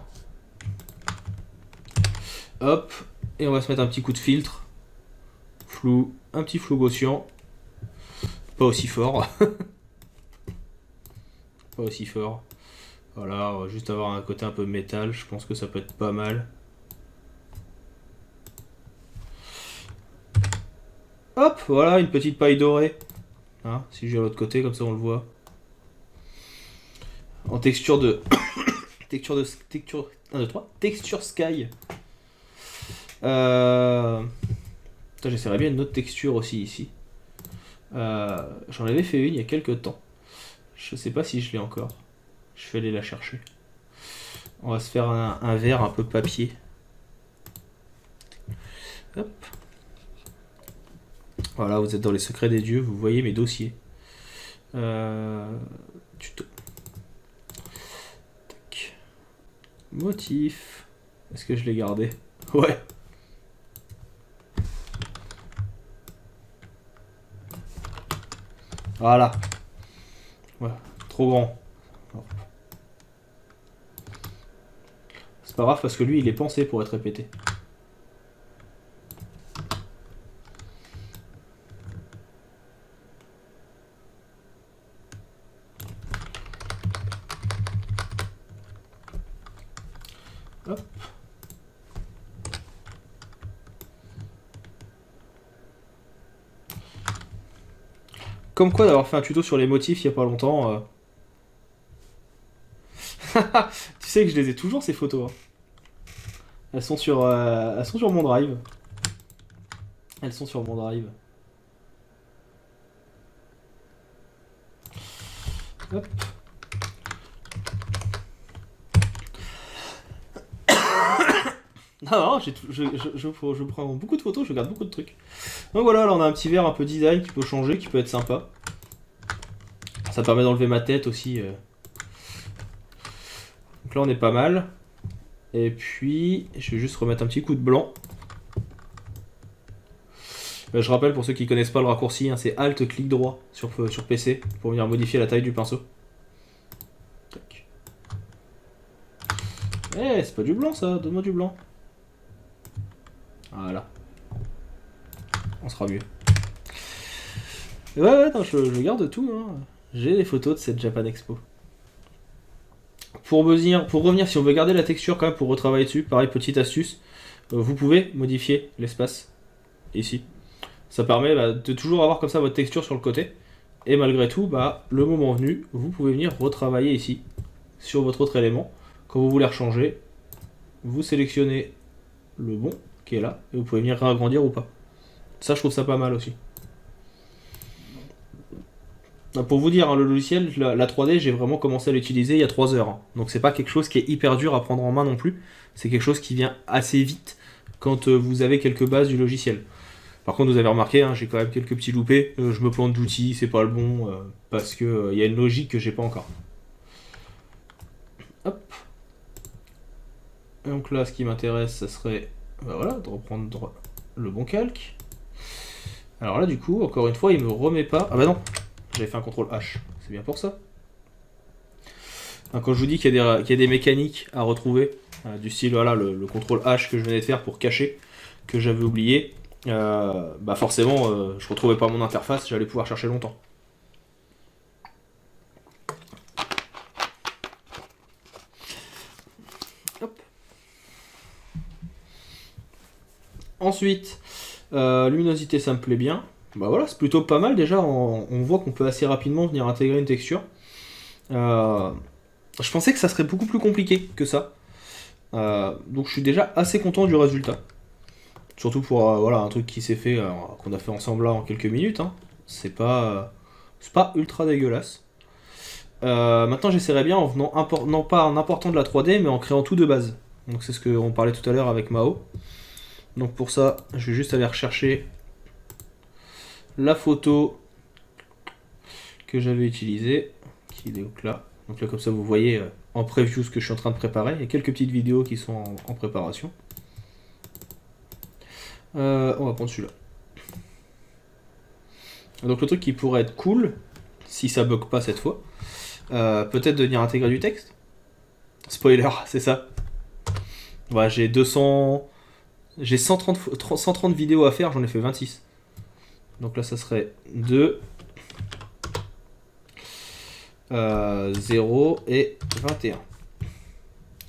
Hop, Et on va se mettre un petit coup de filtre. Flou, un petit flou gaussien. Pas aussi fort. Pas aussi fort. Voilà, on va juste avoir un côté un peu métal. Je pense que ça peut être pas mal. Hop, voilà, une petite paille dorée. Hein, si je vais à l'autre côté, comme ça on le voit. En texture de... texture 1, 2, 3. Texture sky. J'essaierais bien une autre texture aussi ici. J'en avais fait une il y a quelques temps. Je sais pas si je l'ai encore. Je vais aller la chercher. On va se faire un verre un peu papier. Hop. Voilà, vous êtes dans les secrets des dieux, vous voyez mes dossiers. Tuto. Tac. Motif. Est-ce que je l'ai gardé? Ouais. Voilà. Ouais, trop grand. C'est pas grave parce que lui il est pensé pour être répété. Hop. Comme quoi d'avoir fait un tuto sur les motifs il y a pas longtemps. Tu sais que je les ai toujours ces photos. Hein. Elles sont sur mon drive. Elles sont sur mon drive. Hop. Non, je prends beaucoup de photos, je garde beaucoup de trucs. Donc voilà, là on a un petit verre un peu design qui peut changer, qui peut être sympa. Ça permet d'enlever ma tête aussi. Donc là on est pas mal. Et puis, je vais juste remettre un petit coup de blanc. Je rappelle pour ceux qui connaissent pas le raccourci, hein, c'est Alt clic droit sur PC pour venir modifier la taille du pinceau. Tac. Eh, c'est pas du blanc ça, donne-moi du blanc. Voilà. On sera mieux. Ouais, non, je garde tout. Hein. J'ai les photos de cette Japan Expo. Pour revenir, si on veut garder la texture quand même pour retravailler dessus, pareil, petite astuce, vous pouvez modifier l'espace ici. Ça permet de toujours avoir comme ça votre texture sur le côté. Et malgré tout, le moment venu, vous pouvez venir retravailler ici sur votre autre élément. Quand vous voulez rechanger, vous sélectionnez le bon qui est là et vous pouvez venir réagrandir ou pas. Ça, je trouve ça pas mal aussi. Pour vous dire, hein, le logiciel, la 3D, j'ai vraiment commencé à l'utiliser il y a 3 heures. Hein. Donc c'est pas quelque chose qui est hyper dur à prendre en main non plus. C'est quelque chose qui vient assez vite quand vous avez quelques bases du logiciel. Par contre, vous avez remarqué, hein, j'ai quand même quelques petits loupés. Je me plante d'outils, c'est pas le bon, parce que y a une logique que j'ai pas encore. Hop. Et donc là, ce qui m'intéresse, ça serait voilà, de reprendre le bon calque. Alors là, du coup, encore une fois, il me remet pas. Ah bah non, j'avais fait un contrôle H. C'est bien pour ça. Quand je vous dis qu'il y a des mécaniques à retrouver, du style voilà, le contrôle H que je venais de faire pour cacher, que j'avais oublié, forcément, je retrouvais pas mon interface, j'allais pouvoir chercher longtemps. Hop. Ensuite, luminosité, ça me plaît bien. Bah voilà, c'est plutôt pas mal déjà. On voit qu'on peut assez rapidement venir intégrer une texture. Je pensais que ça serait beaucoup plus compliqué que ça. Donc je suis déjà assez content du résultat. Surtout pour voilà, un truc qui s'est fait, qu'on a fait ensemble là en quelques minutes. Hein. C'est pas ultra dégueulasse. Maintenant j'essaierai bien en venant non pas en important de la 3D mais en créant tout de base. Donc c'est ce qu'on parlait tout à l'heure avec Mao. Donc pour ça, je vais juste aller rechercher la photo que j'avais utilisée, qui est donc là. Donc là comme ça vous voyez en preview ce que je suis en train de préparer. Il y a quelques petites vidéos qui sont en préparation. On va prendre celui-là. Donc le truc qui pourrait être cool, si ça bug pas cette fois, peut-être de venir intégrer du texte. Spoiler, c'est ça. Voilà, j'ai 200 J'ai 130 vidéos à faire, j'en ai fait 26. Donc là, ça serait 2, 0 et 21.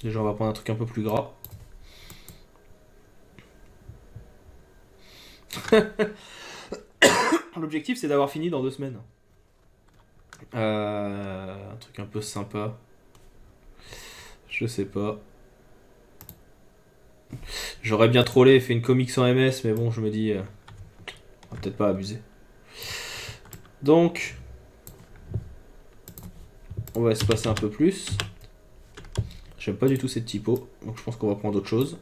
Déjà, on va prendre un truc un peu plus gras. L'objectif, c'est d'avoir fini dans 2 semaines. Un truc un peu sympa. Je sais pas. J'aurais bien trollé et fait une comics en MS, mais bon, je me dis... on va peut-être pas abuser. Donc... on va espacer un peu plus. J'aime pas du tout cette typo, donc je pense qu'on va prendre autre chose.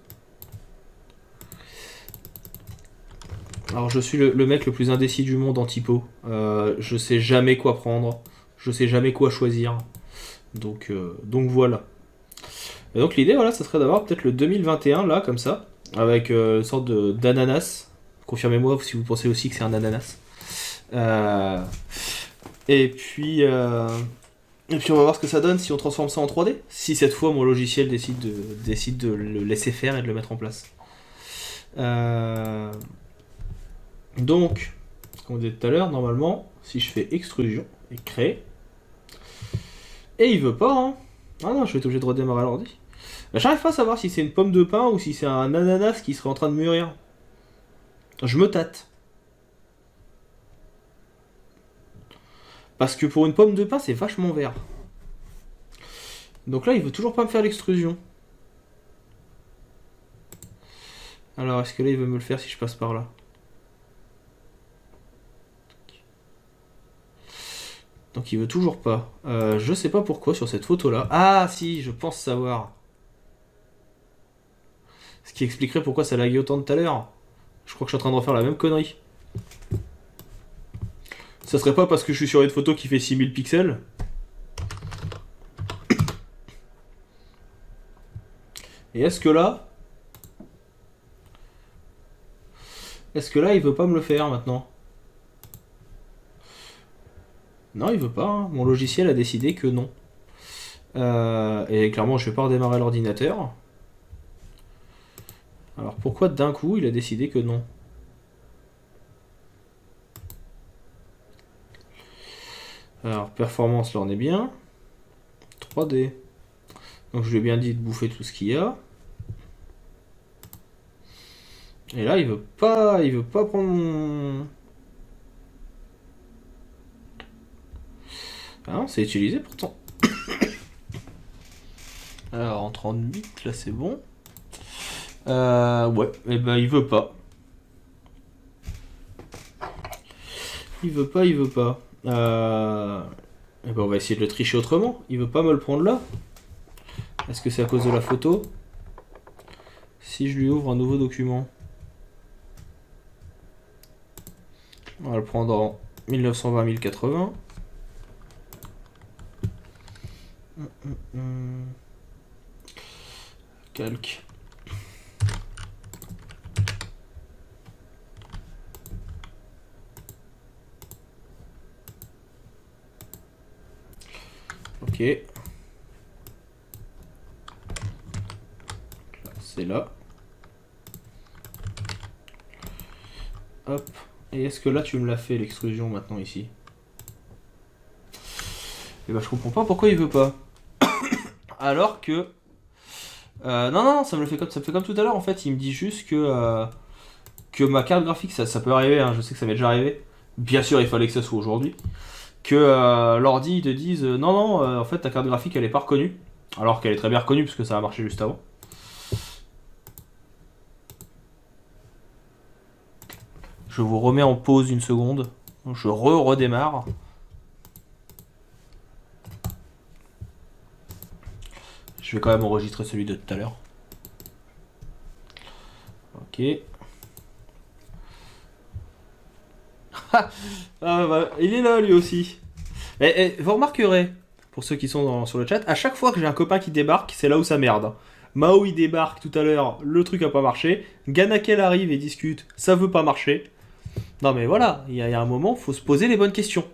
Alors je suis le mec le plus indécis du monde en typo. Je sais jamais quoi prendre. Je sais jamais quoi choisir. Donc voilà. Et donc l'idée, voilà, ça serait d'avoir peut-être le 2021 là, comme ça, avec une sorte d'ananas. Confirmez-moi si vous pensez aussi que c'est un ananas. Et puis on va voir ce que ça donne si on transforme ça en 3D. Si cette fois mon logiciel décide de le laisser faire et de le mettre en place. Donc, comme on disait tout à l'heure, normalement, si je fais extrusion et créer, et il veut pas, hein. Ah non, je vais être obligé de redémarrer l'ordi. J'arrive pas à savoir si c'est une pomme de pin ou si c'est un ananas qui serait en train de mûrir. Je me tâte. Parce que pour une pomme de pin, c'est vachement vert. Donc là, il veut toujours pas me faire l'extrusion. Alors, est-ce que là, il veut me le faire si je passe par là? Donc il veut toujours pas. Je sais pas pourquoi sur cette photo là. Ah si, je pense savoir. Ce qui expliquerait pourquoi ça laguait autant de tout à l'heure. Je crois que je suis en train de refaire la même connerie. Ça serait pas parce que je suis sur une photo qui fait 6000 pixels. Et est-ce que là... est-ce que là il veut pas me le faire maintenant? Non, il veut pas, hein. Mon logiciel a décidé que non. Et clairement, je vais pas redémarrer l'ordinateur. Alors pourquoi d'un coup il a décidé que non? Alors performance, là on est bien. 3D. Donc je lui ai bien dit de bouffer tout ce qu'il y a. Et là il veut pas prendre mon... ah non, c'est utilisé pourtant. Alors en 38, là c'est bon. Ouais, et ben il veut pas. Il veut pas. Et ben on va essayer de le tricher autrement. Il veut pas me le prendre là. Est-ce que c'est à cause de la photo? Si je lui ouvre un nouveau document. On va le prendre en 1920-1080. Calque. Ok. C'est là. Hop. Et est-ce que là tu me l'as fait l'extrusion maintenant ici? Et bah je comprends pas pourquoi il veut pas. Alors que... non, ça me fait comme tout à l'heure en fait. Il me dit juste que ma carte graphique, ça peut arriver, hein, je sais que ça m'est déjà arrivé. Bien sûr, il fallait que ça soit aujourd'hui. Que l'ordi te dise non, en fait ta carte graphique elle est pas reconnue. Alors qu'elle est très bien reconnue parce que ça a marché juste avant. Je vous remets en pause une seconde. Je redémarre. Je vais quand même enregistrer celui de tout à l'heure. Ok. Ah, bah, il est là lui aussi. Et vous remarquerez, pour ceux qui sont sur le chat, à chaque fois que j'ai un copain qui débarque, c'est là où ça merde. Mao il débarque tout à l'heure, le truc a pas marché. Ganakel arrive et discute, ça veut pas marcher. Non mais voilà, il y a un moment, faut se poser les bonnes questions.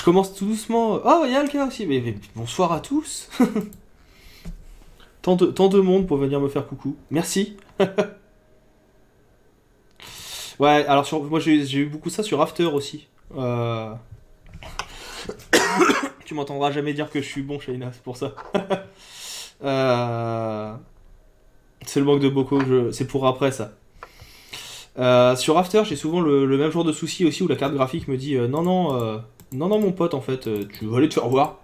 commence tout doucement. Oh, il y a le cas aussi. Mais bonsoir à tous. Tant de monde pour venir me faire coucou. Merci. Ouais, alors moi j'ai eu beaucoup ça sur After aussi. Tu m'entendras jamais dire que je suis bon, Shaina, c'est pour ça. C'est le manque de bocaux, c'est pour après ça. Sur After, j'ai souvent le même genre de souci aussi où la carte graphique me dit non, mon pote, en fait, tu vas aller te faire voir.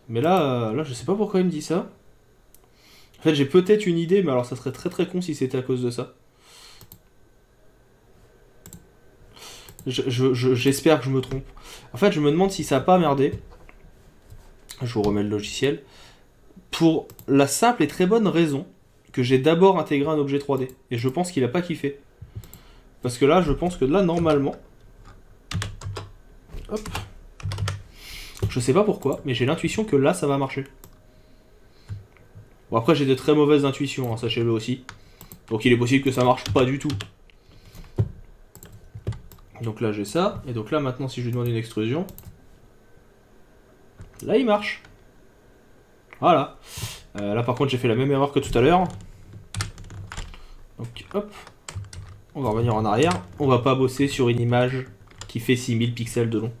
Mais là, je sais pas pourquoi il me dit ça. En fait, j'ai peut-être une idée, mais alors ça serait très très con si c'était à cause de ça. J'espère que je me trompe. En fait, je me demande si ça a pas merdé. Je vous remets le logiciel. Pour la simple et très bonne raison que j'ai d'abord intégré un objet 3D. Et je pense qu'il a pas kiffé. Parce que là, je pense que là, normalement... Hop. Je sais pas pourquoi, mais j'ai l'intuition que là, ça va marcher. Bon, après, j'ai de très mauvaises intuitions, hein, sachez-le aussi. Donc il est possible que ça marche pas du tout. Donc là, j'ai ça. Et donc là, maintenant, si je lui demande une extrusion... Là, il marche. Voilà. Là, par contre, j'ai fait la même erreur que tout à l'heure. Donc, hop. On va revenir en arrière. On va pas bosser sur une image qui fait 6000 pixels de long.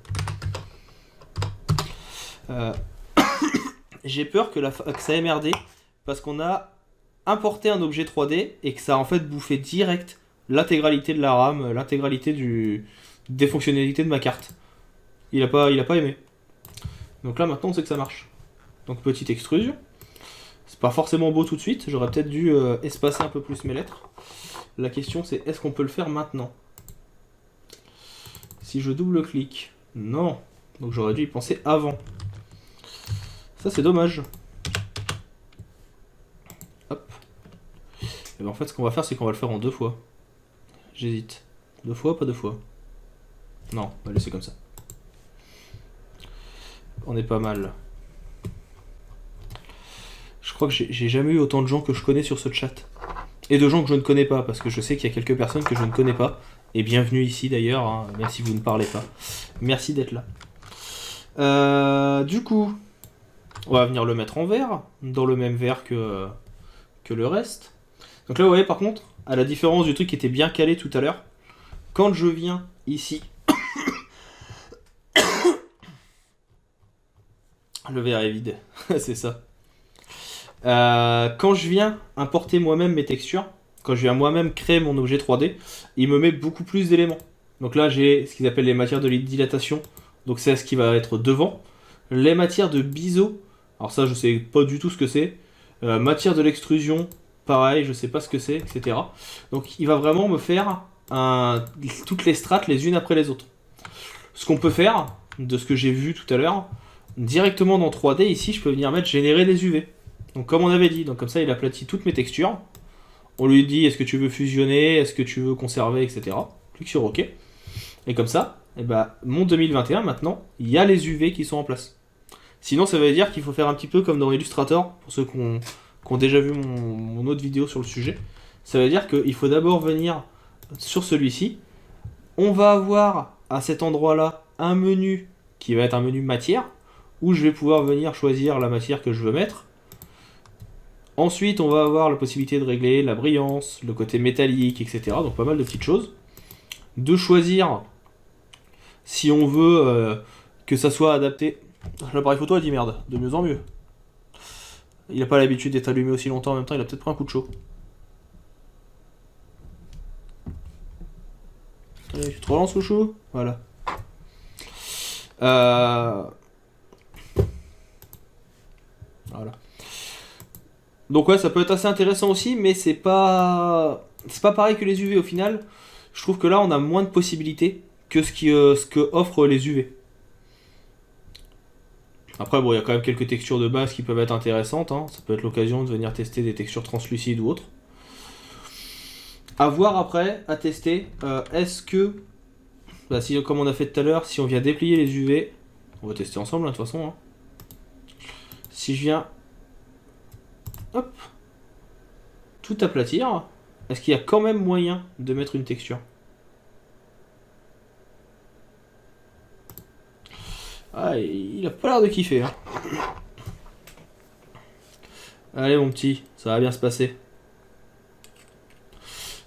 J'ai peur que ça ait merdé parce qu'on a importé un objet 3D et que ça a en fait bouffé direct l'intégralité de la RAM, l'intégralité des fonctionnalités de ma carte. Il a pas aimé. Donc là maintenant on sait que ça marche. Donc petite extrusion. C'est pas forcément beau tout de suite, j'aurais peut-être dû espacer un peu plus mes lettres. La question c'est est-ce qu'on peut le faire maintenant? Si je double-clique, non. Donc j'aurais dû y penser avant. Ça c'est dommage. Hop. Et ben en fait ce qu'on va faire c'est qu'on va le faire en 2 fois. J'hésite. 2 fois, pas 2 fois. Non, on va laisser comme ça. On est pas mal. Je crois que j'ai jamais eu autant de gens que je connais sur ce chat. Et de gens que je ne connais pas, parce que je sais qu'il y a quelques personnes que je ne connais pas. Et bienvenue ici d'ailleurs, hein, même si vous ne parlez pas. Merci d'être là. Du coup, on va venir le mettre en vert, dans le même vert que le reste. Donc là, vous voyez par contre, à la différence du truc qui était bien calé tout à l'heure, quand je viens ici, le verre est vide, c'est ça. Quand je viens importer moi-même mes textures, quand je viens moi-même créer mon objet 3D, il me met beaucoup plus d'éléments. Donc là, j'ai ce qu'ils appellent les matières de dilatation, donc c'est ce qui va être devant. Les matières de biseau, alors ça, je sais pas du tout ce que c'est. Matière de l'extrusion, pareil, je sais pas ce que c'est, etc. Donc il va vraiment me faire toutes les strates les unes après les autres. Ce qu'on peut faire, de ce que j'ai vu tout à l'heure, directement dans 3D, ici, je peux venir mettre générer des UV. Donc comme on avait dit, donc comme ça il aplatit toutes mes textures. On lui dit est-ce que tu veux fusionner, est-ce que tu veux conserver, etc. Clique sur OK. Et comme ça, et bah, mon 2021 maintenant, il y a les UV qui sont en place. Sinon ça veut dire qu'il faut faire un petit peu comme dans Illustrator, pour ceux qui ont déjà vu mon autre vidéo sur le sujet. Ça veut dire qu'il faut d'abord venir sur celui-ci. On va avoir à cet endroit-là un menu qui va être un menu matière, où je vais pouvoir venir choisir la matière que je veux mettre. Ensuite, on va avoir la possibilité de régler la brillance, le côté métallique, etc. Donc pas mal de petites choses. De choisir si on veut que ça soit adapté. L'appareil photo a dit merde, de mieux en mieux. Il n'a pas l'habitude d'être allumé aussi longtemps en même temps, il a peut-être pris un coup de chaud. Allez, tu te relances, chouchou? Voilà. Voilà. Donc ouais, ça peut être assez intéressant aussi, mais c'est pas pareil que les UV au final. Je trouve que là, on a moins de possibilités que ce que offrent les UV. Après, bon, il y a quand même quelques textures de base qui peuvent être intéressantes. Hein. Ça peut être l'occasion de venir tester des textures translucides ou autres. À voir après, à tester. Est-ce que, bah, si, comme on a fait tout à l'heure, si on vient déplier les UV, on va tester ensemble, hein, de toute façon. Hein. Si je viens... Hop, tout aplatir, est-ce qu'il y a quand même moyen de mettre une texture? Ah, il a pas l'air de kiffer, hein. Allez mon petit, ça va bien se passer.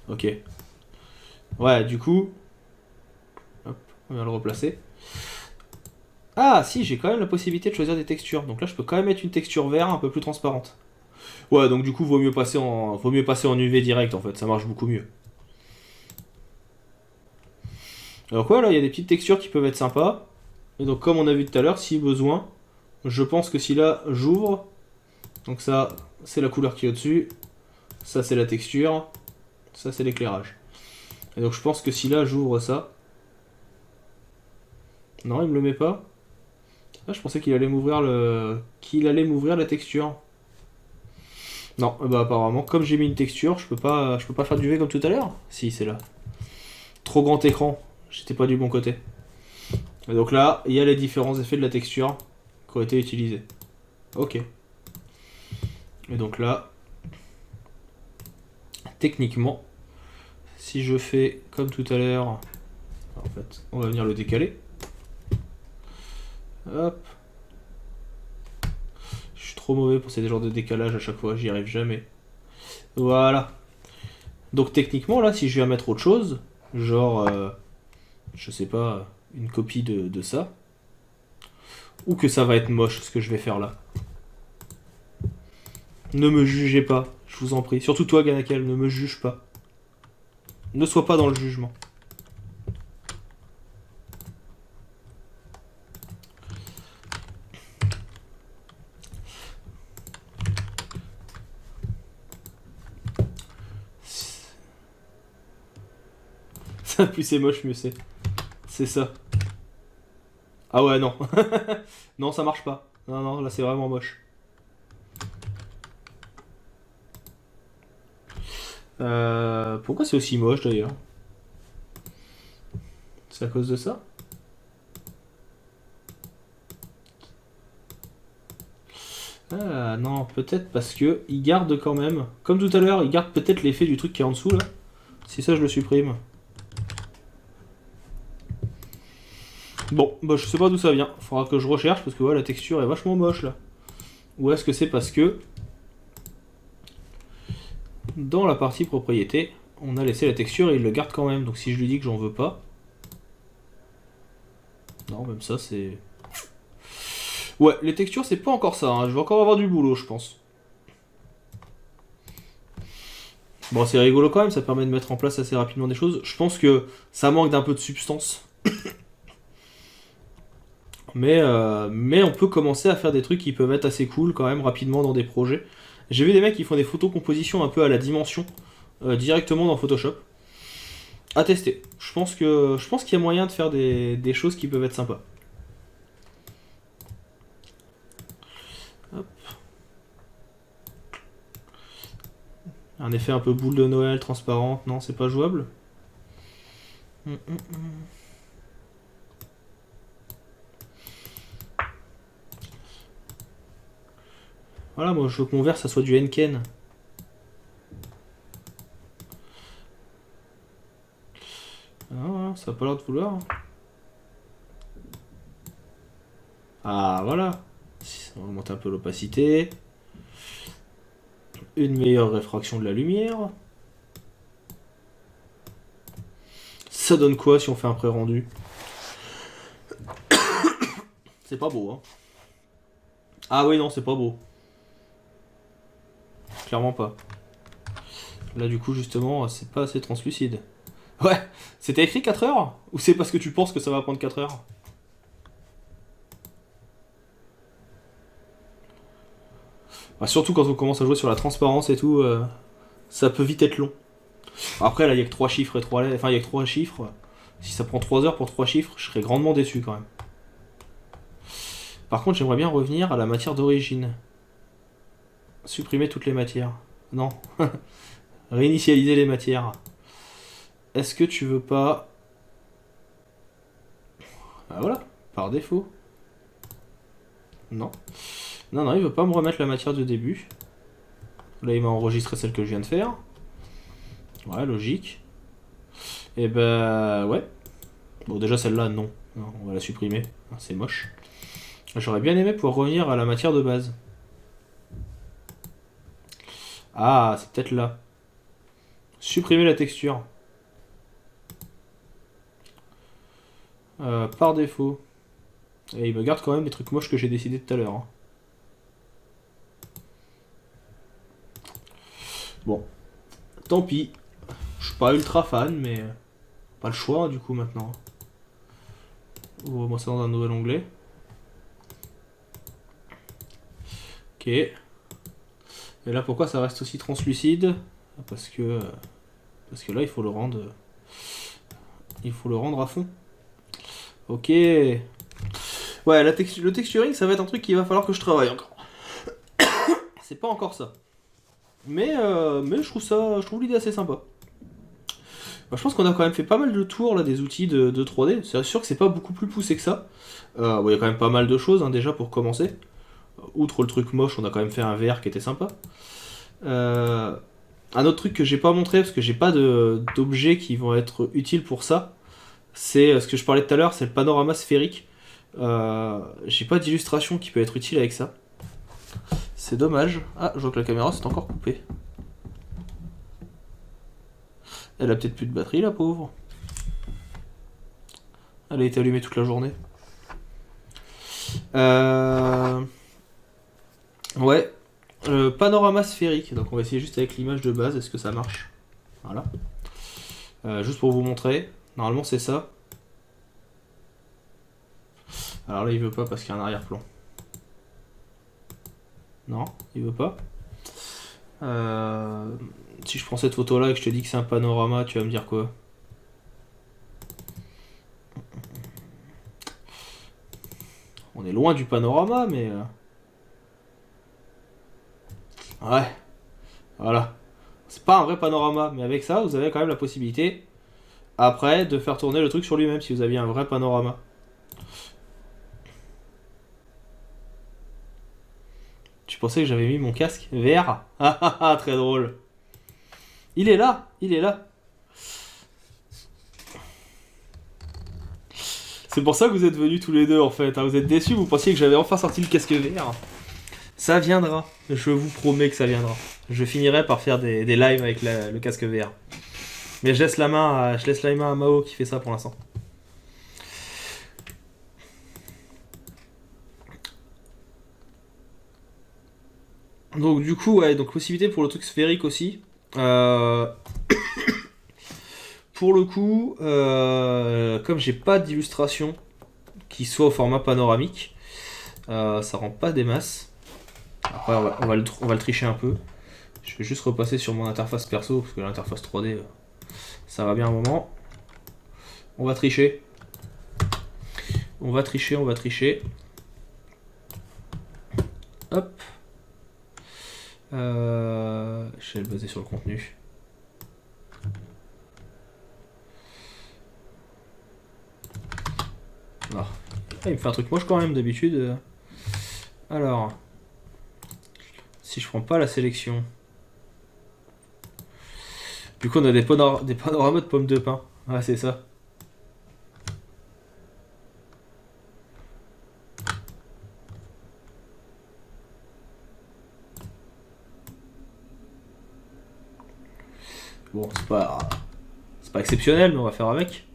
Ok. Ouais, du coup... Hop, on va le replacer. Ah si, j'ai quand même la possibilité de choisir des textures. Donc là, je peux quand même mettre une texture vert un peu plus transparente. Ouais, donc du coup, vaut mieux passer en UV direct en fait, ça marche beaucoup mieux. Alors quoi, là, il y a des petites textures qui peuvent être sympas. Et donc comme on a vu tout à l'heure, si besoin, je pense que si là, j'ouvre, donc ça, c'est la couleur qui est au-dessus, ça c'est la texture, ça c'est l'éclairage. Et donc je pense que si là, j'ouvre ça... Non, il me le met pas. Ah, je pensais qu'il allait m'ouvrir la texture. Non, bah apparemment, comme j'ai mis une texture, je peux pas faire du V comme tout à l'heure. Si, c'est là. Trop grand écran, j'étais pas du bon côté. Et donc là, il y a les différents effets de la texture qui ont été utilisés. Ok. Et donc là, techniquement, si je fais comme tout à l'heure, en fait, on va venir le décaler. Hop. Je suis trop mauvais pour ces genres de décalage à chaque fois, j'y arrive jamais. Voilà. Donc techniquement, là, si je viens mettre autre chose, genre, je sais pas, une copie de ça, ou que ça va être moche ce que je vais faire là. Ne me jugez pas, je vous en prie. Surtout toi, Ganakel, ne me juge pas. Ne sois pas dans le jugement. Ça, plus c'est moche, mieux c'est. C'est ça. Ah ouais, non. Non, ça marche pas. Non, non, là c'est vraiment moche. Pourquoi c'est aussi moche d'ailleurs? C'est à cause de ça? Ah non, peut-être parce que il garde quand même, comme tout à l'heure, il garde peut-être l'effet du truc qui est en dessous là. Si ça je le supprime. Bon, bah je sais pas d'où ça vient. Faudra que je recherche parce que ouais, la texture est vachement moche là. Ou est-ce que c'est parce que dans la partie propriété, on a laissé la texture et il le garde quand même. Donc si je lui dis que j'en veux pas... Non, même ça c'est... Ouais, les textures c'est pas encore ça, hein. Je vais encore avoir du boulot je pense. Bon, c'est rigolo quand même, ça permet de mettre en place assez rapidement des choses. Je pense que ça manque d'un peu de substance. Mais on peut commencer à faire des trucs qui peuvent être assez cool quand même rapidement dans des projets. J'ai vu des mecs qui font des photocompositions un peu à la dimension directement dans Photoshop. À tester. Je pense qu'il y a moyen de faire des choses qui peuvent être sympas. Hop. Un effet un peu boule de Noël transparente, non, c'est pas jouable. Voilà, moi je veux que mon verre ça soit du Henken. Ah, ça a pas l'air de vouloir. Ah, voilà. On va augmenter un peu l'opacité. Une meilleure réfraction de la lumière. Ça donne quoi si on fait un pré-rendu? C'est pas beau, hein. Ah oui, non, c'est pas beau. Clairement pas. Là, du coup, justement, c'est pas assez translucide. Ouais, c'était écrit 4 heures? Ou c'est parce que tu penses que ça va prendre 4 heures? Bah, surtout quand on commence à jouer sur la transparence et tout, ça peut vite être long. Après, là, il y a que 3 chiffres et 3 lettres. Enfin, il y a que 3 chiffres. Si ça prend 3 heures pour 3 chiffres, je serais grandement déçu quand même. Par contre, j'aimerais bien revenir à la matière d'origine. Supprimer toutes les matières. Non. Réinitialiser les matières. Est-ce que tu veux pas... Ah voilà, par défaut. Non. Non, non, il veut pas me remettre la matière de début. Là, il m'a enregistré celle que je viens de faire. Ouais, logique. Et bah, ouais. Bon, déjà, celle-là, non. Non, on va la supprimer. C'est moche. J'aurais bien aimé pouvoir revenir à la matière de base. Ah, c'est peut-être là. Supprimer la texture. Par défaut. Et il me garde quand même les trucs moches que j'ai décidé tout à l'heure. Hein. Bon, tant pis. Je suis pas ultra fan, mais pas le choix hein, du coup maintenant. Ouvrons ça dans un nouvel onglet. Ok. Et là, pourquoi ça reste aussi translucide? Parce que là, il faut le rendre. Il faut le rendre à fond. Ok. Ouais, le texturing, ça va être un truc qu'il va falloir que je travaille encore. C'est pas encore ça. Mais je trouve l'idée assez sympa. Bah, je pense qu'on a quand même fait pas mal de tours là des outils de 3D. C'est sûr que c'est pas beaucoup plus poussé que ça. Bon, il y a quand même pas mal de choses hein, déjà pour commencer. Outre le truc moche, on a quand même fait un VR qui était sympa. Un autre truc que j'ai pas montré parce que j'ai pas d'objets qui vont être utiles pour ça, c'est ce que je parlais tout à l'heure, c'est le panorama sphérique. J'ai pas d'illustration qui peut être utile avec ça. C'est dommage. Ah, je vois que la caméra s'est encore coupée. Elle a peut-être plus de batterie, la pauvre. Elle a été allumée toute la journée. Ouais. Panorama sphérique. Donc on va essayer juste avec l'image de base. Est-ce que ça marche? Voilà. Juste pour vous montrer. Normalement c'est ça. Alors là il veut pas parce qu'il y a un arrière-plan. Non, il veut pas. Si je prends cette photo là et que je te dis que c'est un panorama, tu vas me dire quoi? On est loin du panorama, mais... Ouais, voilà. C'est pas un vrai panorama, mais avec ça, vous avez quand même la possibilité, après, de faire tourner le truc sur lui-même, si vous aviez un vrai panorama. Tu pensais que j'avais mis mon casque vert? Ah ah ah, très drôle. Il est là, il est là. C'est pour ça que vous êtes venus tous les deux, en fait. Hein. Vous êtes déçus, vous pensiez que j'avais enfin sorti le casque vert. Ça viendra, je vous promets que ça viendra. Je finirai par faire des lives avec le casque VR. Mais je laisse la main à Mao qui fait ça pour l'instant. Donc du coup, ouais, donc possibilité pour le truc sphérique aussi. Pour le coup, comme j'ai pas d'illustration qui soit au format panoramique, ça rend pas des masses. Après, on va le tricher un peu. Je vais juste repasser sur mon interface perso, parce que l'interface 3D, ça va bien un moment. On va tricher. On va tricher, on va tricher. Hop. Je vais le baser sur le contenu. Ah, il me fait un truc moche quand même d'habitude. Alors, si je prends pas la sélection. Du coup, on a des panoramas de pommes de pin. Ah, c'est ça. Bon, c'est pas exceptionnel, mais on va faire avec.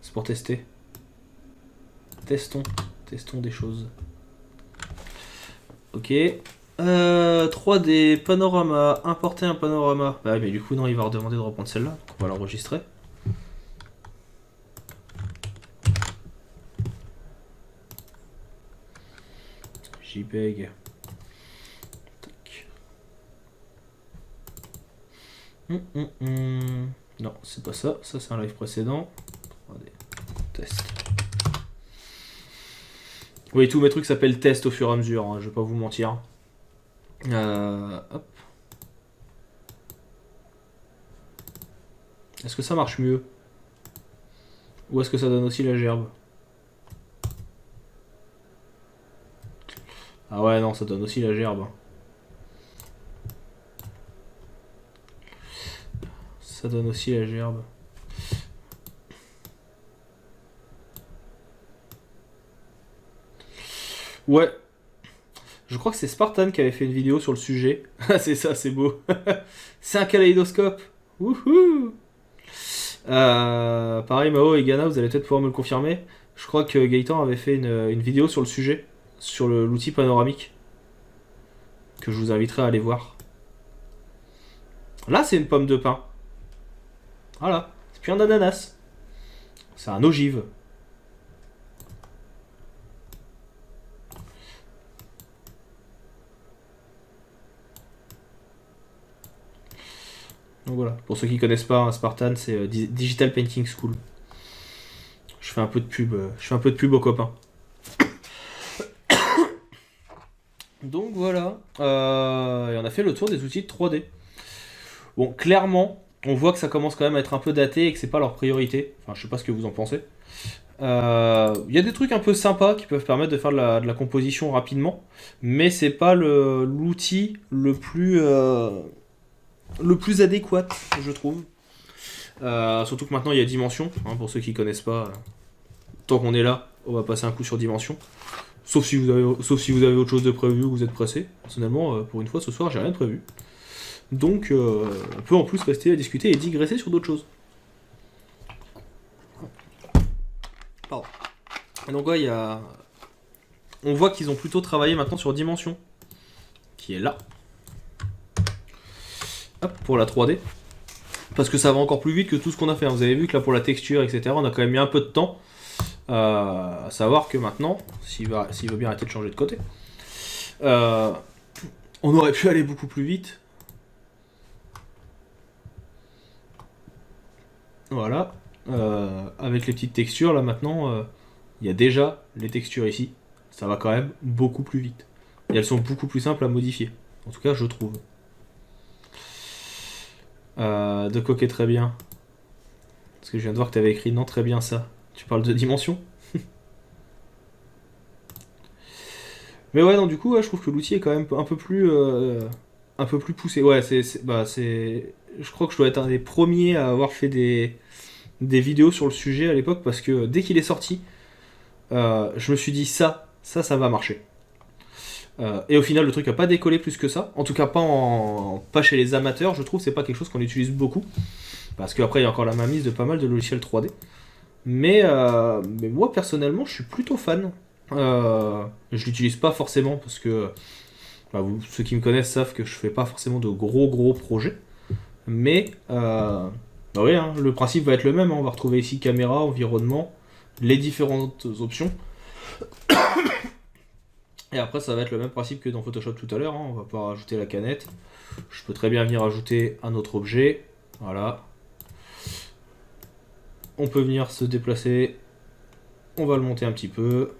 C'est pour tester. Testons des choses. Ok. 3D, panorama, importer un panorama. Bah mais du coup non, il va redemander de reprendre celle-là. Donc on va l'enregistrer. JPEG. Tac. Non, c'est pas ça. Ça c'est un live précédent. 3D. Test. Oui, tous mes trucs s'appellent test au fur et à mesure, hein, je vais pas vous mentir. Hop. Est-ce que ça marche mieux? Ou est-ce que ça donne aussi la gerbe? Ah ouais, non, ça donne aussi la gerbe. Ça donne aussi la gerbe. Ouais, je crois que c'est Spartan qui avait fait une vidéo sur le sujet. Ah, c'est ça, c'est beau. C'est un kaléidoscope. Wouhou. Pareil, Mao et Gana, vous allez peut-être pouvoir me le confirmer. Je crois que Gaëtan avait fait une vidéo sur le sujet, sur l'outil panoramique, que je vous inviterai à aller voir. Là, c'est une pomme de pin. Voilà, c'est plus un ananas. C'est un ogive. Donc voilà, pour ceux qui connaissent pas, un Spartan, c'est Digital Painting School. Je fais un peu de pub, je fais un peu de pub aux copains. Donc voilà, et on a fait le tour des outils de 3D. Bon, clairement, on voit que ça commence quand même à être un peu daté et que c'est pas leur priorité. Enfin, je sais pas ce que vous en pensez. Il y a des trucs un peu sympas qui peuvent permettre de faire de la composition rapidement, mais c'est pas l'outil le plus adéquat, je trouve. Surtout que maintenant il y a Dimension, hein, pour ceux qui connaissent pas. Tant qu'on est là, on va passer un coup sur Dimension. Sauf si vous avez autre chose de prévu ou vous êtes pressé. Personnellement, pour une fois ce soir, j'ai rien de prévu. Donc, on peut en plus rester à discuter et digresser sur d'autres choses. Pardon. Et donc, ouais, on voit qu'ils ont plutôt travaillé maintenant sur Dimension, qui est là. Hop, pour la 3D. Parce que ça va encore plus vite que tout ce qu'on a fait. Vous avez vu que là, pour la texture, etc., on a quand même mis un peu de temps. À savoir que maintenant, s'il veut bien arrêter de changer de côté, on aurait pu aller beaucoup plus vite. Voilà. Avec les petites textures, là maintenant, il y a déjà les textures ici. Ça va quand même beaucoup plus vite. Et elles sont beaucoup plus simples à modifier. En tout cas, je trouve. De coquet très bien. Parce que je viens de voir que tu avais écrit non très bien ça. Tu parles de Dimension. Mais ouais, non, du coup, ouais, je trouve que l'outil est quand même un peu plus poussé. Ouais, je crois que je dois être un des premiers à avoir fait des vidéos sur le sujet à l'époque parce que dès qu'il est sorti, je me suis dit ça va marcher. Et au final, le truc a pas décollé plus que ça. En tout cas, pas chez les amateurs. Je trouve que c'est pas quelque chose qu'on utilise beaucoup parce qu'après il y a encore la mainmise de pas mal de logiciels 3D. Mais moi personnellement, je suis plutôt fan. Je l'utilise pas forcément parce que ceux qui me connaissent savent que je fais pas forcément de gros projets. Mais oui, hein, le principe va être le même. Hein. On va retrouver ici caméra, environnement, les différentes options. Et après, ça va être le même principe que dans Photoshop tout à l'heure. Hein. On va pouvoir ajouter la canette. Je peux très bien venir ajouter un autre objet. Voilà. On peut venir se déplacer. On va le monter un petit peu.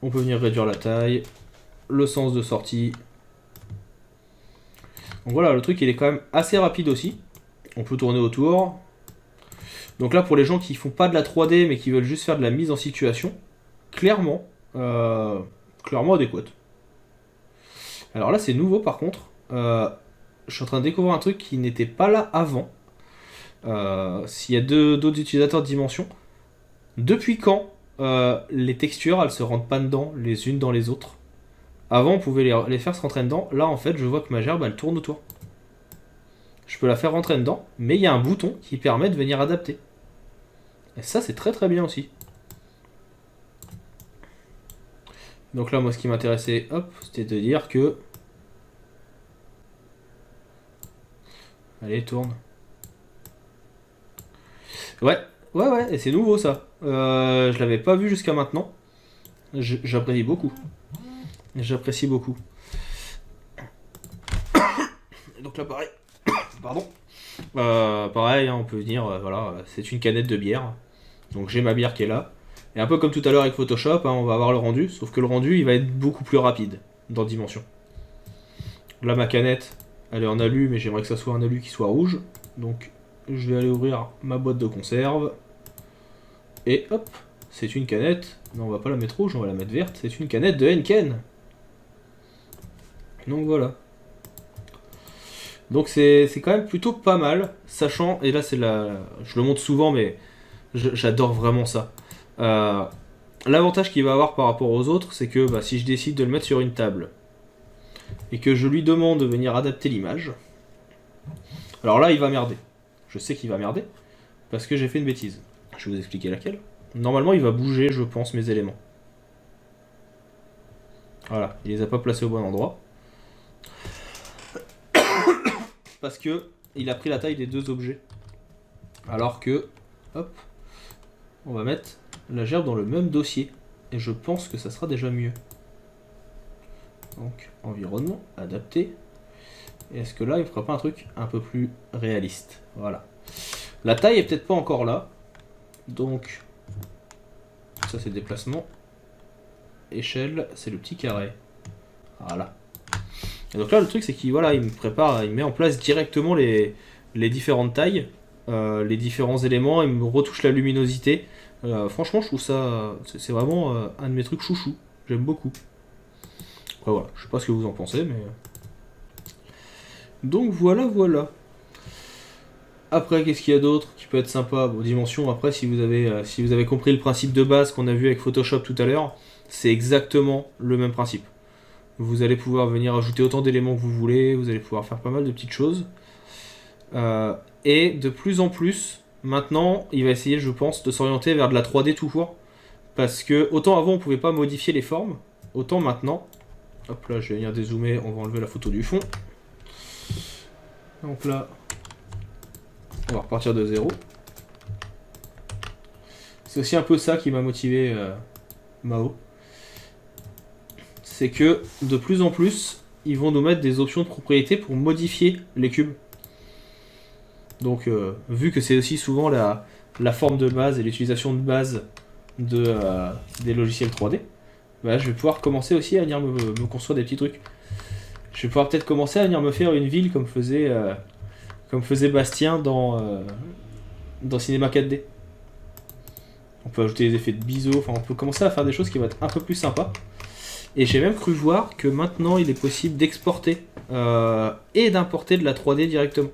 On peut venir réduire la taille. Le sens de sortie. Donc voilà, le truc il est quand même assez rapide aussi. On peut tourner autour. Donc là, pour les gens qui font pas de la 3D mais qui veulent juste faire de la mise en situation, clairement adéquate. Alors là, c'est nouveau par contre. Je suis en train de découvrir un truc qui n'était pas là avant. S'il y a d'autres utilisateurs de Dimension, depuis quand les textures elles se rentrent pas dedans les unes dans les autres? Avant on pouvait les faire se rentrer dedans. Là en fait je vois que ma gerbe elle tourne autour. Je peux la faire rentrer dedans, mais il y a un bouton qui permet de venir adapter. Et ça c'est très très bien aussi. Donc là moi ce qui m'intéressait, hop, c'était de dire que... Allez, tourne. Ouais, et c'est nouveau ça. Je l'avais pas vu jusqu'à maintenant. J'apprécie beaucoup. J'apprécie beaucoup. Donc là pareil. Pardon. Pareil, hein, on peut venir, voilà, c'est une canette de bière. Donc j'ai ma bière qui est là. Et un peu comme tout à l'heure avec Photoshop, hein, on va avoir le rendu, sauf que le rendu il va être beaucoup plus rapide dans Dimension. Là ma canette, elle est en alu, mais j'aimerais que ça soit un alu qui soit rouge. Donc je vais aller ouvrir ma boîte de conserve. Et hop, c'est une canette. Non, on va pas la mettre rouge, on va la mettre verte. C'est une canette de Henken. Donc voilà. Donc c'est quand même plutôt pas mal, sachant, et là c'est je le montre souvent, mais j'adore vraiment ça. L'avantage qu'il va avoir par rapport aux autres, c'est que si je décide de le mettre sur une table et que je lui demande de venir adapter l'image, alors là il va merder. Je sais qu'il va merder parce que j'ai fait une bêtise. Je vais vous expliquer laquelle. Normalement il va bouger, je pense, mes éléments. Voilà, il les a pas placés au bon endroit. Parce que il a pris la taille des deux objets. Alors que, hop, on va mettre la gerbe dans le même dossier. Et je pense que ça sera déjà mieux. Donc, environnement, adapté. Et est-ce que là, il ne fera pas un truc un peu plus réaliste? Voilà. La taille est peut-être pas encore là. Donc, ça c'est déplacement. Échelle, c'est le petit carré. Voilà. Et donc là, le truc, c'est qu'il il me prépare, il met en place directement les différentes tailles, les différents éléments, il me retouche la luminosité. Franchement, je trouve ça, c'est vraiment un de mes trucs chouchou. J'aime beaucoup. Après, voilà, je sais pas ce que vous en pensez, mais... Donc voilà. Après, qu'est-ce qu'il y a d'autre qui peut être sympa? Bon, dimension, après, si vous avez compris le principe de base qu'on a vu avec Photoshop tout à l'heure, c'est exactement le même principe. Vous allez pouvoir venir ajouter autant d'éléments que vous voulez, vous allez pouvoir faire pas mal de petites choses. Et de plus en plus, maintenant, il va essayer, je pense, de s'orienter vers de la 3D tout court. Parce que, autant avant, on pouvait pas modifier les formes, autant maintenant... Hop là, je vais venir dézoomer, on va enlever la photo du fond. Donc là, on va repartir de zéro. C'est aussi un peu ça qui m'a motivé Mao. C'est que de plus en plus, ils vont nous mettre des options de propriété pour modifier les cubes. Donc, vu que c'est aussi souvent la forme de base et l'utilisation de base des logiciels 3D, je vais pouvoir commencer aussi à venir me construire des petits trucs. Je vais pouvoir peut-être commencer à venir me faire une ville comme faisait Bastien dans Cinema 4D. On peut ajouter des effets de biseau, enfin on peut commencer à faire des choses qui vont être un peu plus sympas. Et j'ai même cru voir que maintenant il est possible d'exporter et d'importer de la 3D directement.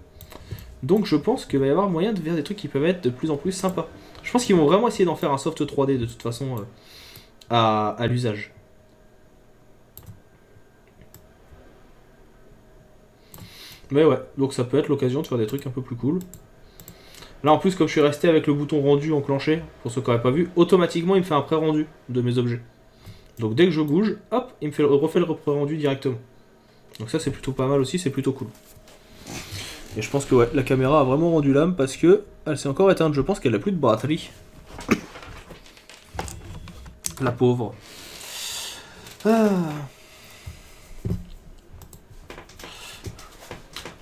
Donc je pense qu'il va y avoir moyen de faire des trucs qui peuvent être de plus en plus sympas. Je pense qu'ils vont vraiment essayer d'en faire un soft 3D de toute façon à l'usage. Mais ouais, donc ça peut être l'occasion de faire des trucs un peu plus cool. Là en plus, comme je suis resté avec le bouton rendu enclenché, pour ceux qui n'auraient pas vu, automatiquement il me fait un pré-rendu de mes objets. Donc dès que je bouge, hop, il me refait le pré-rendu directement. Donc ça c'est plutôt pas mal aussi, c'est plutôt cool. Et je pense que ouais, la caméra a vraiment rendu l'âme parce que elle s'est encore éteinte. Je pense qu'elle n'a plus de batterie. La pauvre.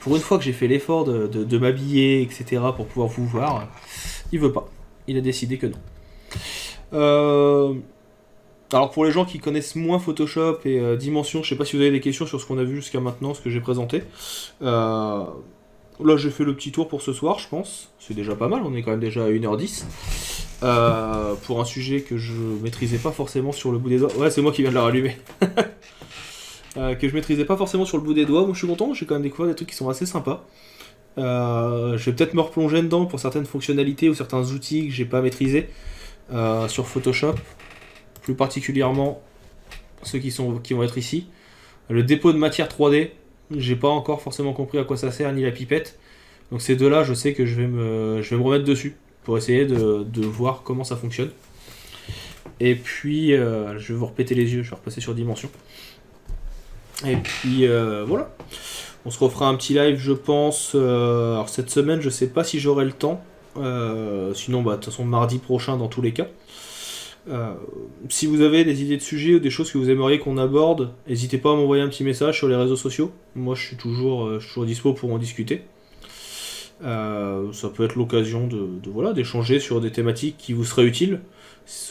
Pour une fois que j'ai fait l'effort de m'habiller, etc. pour pouvoir vous voir, il veut pas. Il a décidé que non. Alors pour les gens qui connaissent moins Photoshop et Dimension, je sais pas si vous avez des questions sur ce qu'on a vu jusqu'à maintenant, ce que j'ai présenté. Là j'ai fait le petit tour pour ce soir, je pense. C'est déjà pas mal, on est quand même déjà à 1h10. Pour un sujet que je maîtrisais pas forcément sur le bout des doigts. Ouais, c'est moi qui viens de la rallumer. Que je maîtrisais pas forcément sur le bout des doigts. Moi je suis content, j'ai quand même découvert des trucs qui sont assez sympas. Je vais peut-être me replonger dedans pour certaines fonctionnalités ou certains outils que j'ai pas maîtrisés sur Photoshop. Plus particulièrement ceux qui vont être ici. Le dépôt de matière 3D, j'ai pas encore forcément compris à quoi ça sert, ni la pipette. Donc ces deux-là, je sais que je vais me remettre dessus pour essayer de voir comment ça fonctionne. Et puis, je vais vous repéter les yeux, je vais repasser sur Dimension. Et puis, voilà. On se refera un petit live, je pense. Alors cette semaine, je sais pas si j'aurai le temps. Sinon, de toute façon, mardi prochain dans tous les cas. Si vous avez des idées de sujets ou des choses que vous aimeriez qu'on aborde, n'hésitez pas à m'envoyer un petit message sur les réseaux sociaux. Moi je suis toujours dispo pour en discuter. Ça peut être l'occasion d'échanger sur des thématiques qui vous seraient utiles,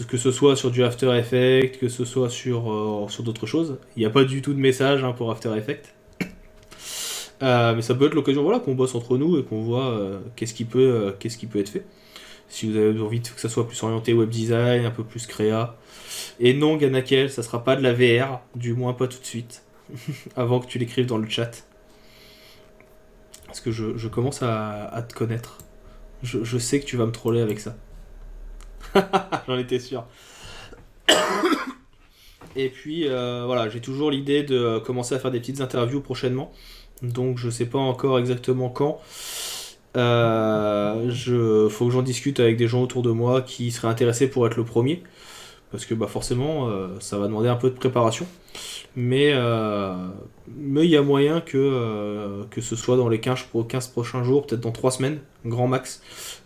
que ce soit sur du After Effects, que ce soit sur d'autres choses. Il n'y a pas du tout de message pour After Effects. Mais ça peut être l'occasion qu'on bosse entre nous et qu'on voit qu'est-ce qui peut être fait. Si vous avez envie que ça soit plus orienté web design, un peu plus créa. Et non, Ganakel, ça sera pas de la VR, du moins pas tout de suite, avant que tu l'écrives dans le chat. Parce que je commence à te connaître. Je sais que tu vas me troller avec ça. J'en étais sûr. Et puis voilà, j'ai toujours l'idée de commencer à faire des petites interviews prochainement. Donc je sais pas encore exactement quand. Faut que j'en discute avec des gens autour de moi qui seraient intéressés pour être le premier. Parce que bah forcément, ça va demander un peu de préparation. Mais il y a moyen que ce soit dans les 15 prochains jours, peut-être dans 3 semaines, grand max,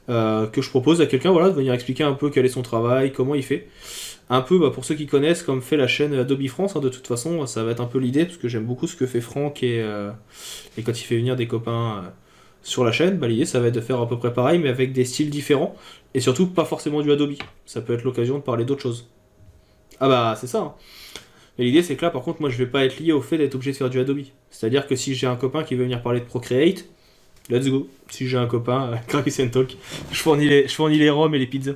que je propose à quelqu'un voilà, de venir expliquer un peu quel est son travail, comment il fait. Un peu, bah, pour ceux qui connaissent, comme fait la chaîne Adobe France, hein, de toute façon, ça va être un peu l'idée, parce que j'aime beaucoup ce que fait Franck, et quand il fait venir des copains sur la chaîne, bah, l'idée ça va être de faire à peu près pareil, mais avec des styles différents, et surtout pas forcément du Adobe. Ça peut être l'occasion de parler d'autres choses. Ah bah c'est ça, hein. Mais l'idée c'est que là par contre moi je vais pas être lié au fait d'être obligé de faire du Adobe. C'est-à-dire que si j'ai un copain qui veut venir parler de Procreate, let's go. Si j'ai un copain, Graphics and Talk, je fournis les ROM et les pizzas.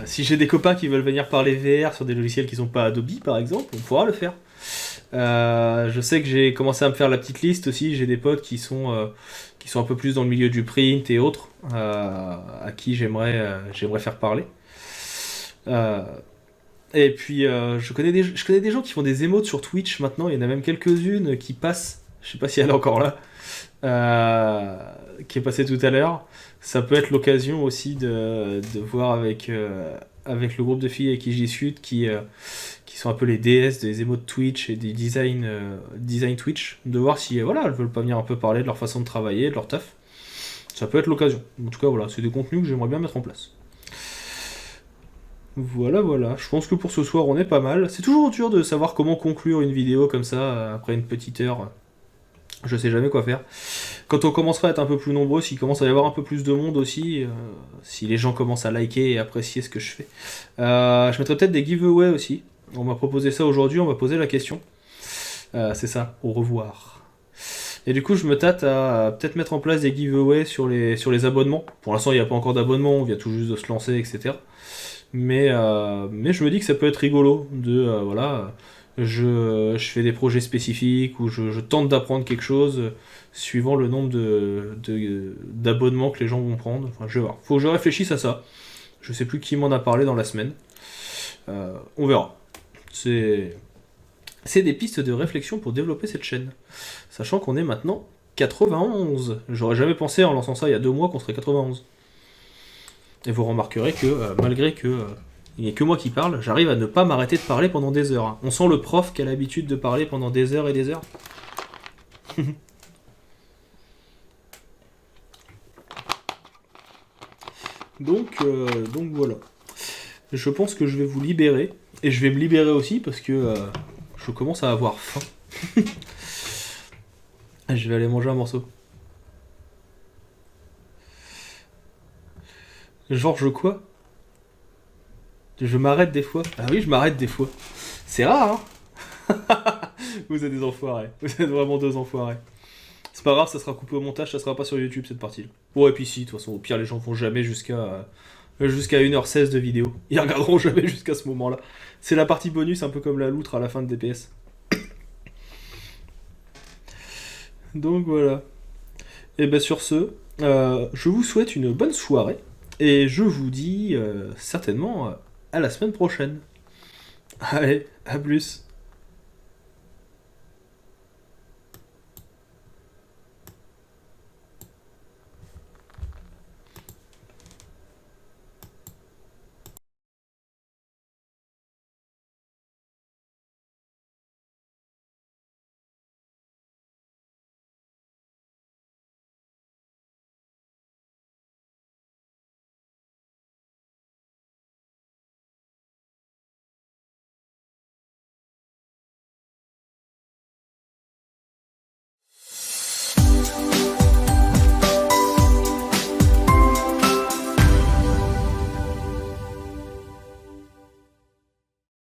Si j'ai des copains qui veulent venir parler VR sur des logiciels qui sont pas Adobe par exemple, on pourra le faire. Je sais que j'ai commencé à me faire la petite liste aussi, j'ai des potes qui sont un peu plus dans le milieu du print et autres, à qui j'aimerais faire parler. Et puis je connais des gens qui font des émotes sur Twitch maintenant, il y en a même quelques-unes qui passent, je sais pas si elle est encore là, qui est passée tout à l'heure. Ça peut être l'occasion aussi de voir avec le groupe de filles avec qui je discute, qui sont un peu les déesses des émotes Twitch et des design Twitch, de voir si voilà, elles veulent pas venir un peu parler de leur façon de travailler, de leur taf. Ça peut être l'occasion. En tout cas voilà, c'est des contenus que j'aimerais bien mettre en place. Voilà, voilà. Je pense que pour ce soir, on est pas mal. C'est toujours dur de savoir comment conclure une vidéo comme ça, après une petite heure. Je sais jamais quoi faire. Quand on commencera à être un peu plus nombreux, s'il commence à y avoir un peu plus de monde aussi, si les gens commencent à liker et apprécier ce que je fais. Je mettrai peut-être des giveaways aussi. On m'a proposé ça aujourd'hui, on m'a posé la question. C'est ça, au revoir. Et du coup, je me tâte à peut-être mettre en place des giveaways sur les abonnements. Pour l'instant, il n'y a pas encore d'abonnement, on vient tout juste de se lancer, etc. Mais je me dis que ça peut être rigolo voilà, je fais des projets spécifiques ou je tente d'apprendre quelque chose suivant le nombre d'abonnements que les gens vont prendre. Enfin, je vais voir. Faut que je réfléchisse à ça. Je sais plus qui m'en a parlé dans la semaine. On verra. C'est des pistes de réflexion pour développer cette chaîne. Sachant qu'on est maintenant 91. J'aurais jamais pensé en lançant ça il y a 2 mois qu'on serait 91. Et vous remarquerez que malgré que il n'y a que moi qui parle, j'arrive à ne pas m'arrêter de parler pendant des heures. Hein. On sent le prof qui a l'habitude de parler pendant des heures et des heures. Donc voilà. Je pense que je vais vous libérer. Et je vais me libérer aussi parce que je commence à avoir faim. Je vais aller manger un morceau. Georges quoi? Je m'arrête des fois. Ah oui, je m'arrête des fois. C'est rare, hein. Vous êtes des enfoirés. Vous êtes vraiment 2 enfoirés. C'est pas grave, ça sera coupé au montage, ça sera pas sur YouTube cette partie-là. Bon, et puis si, de toute façon, au pire, les gens vont jamais jusqu'à 1h16 de vidéo. Ils regarderont jamais jusqu'à ce moment-là. C'est la partie bonus, un peu comme la loutre à la fin de DPS. Donc voilà. Et ben sur ce, je vous souhaite une bonne soirée. Et je vous dis certainement à la semaine prochaine. Allez, à plus.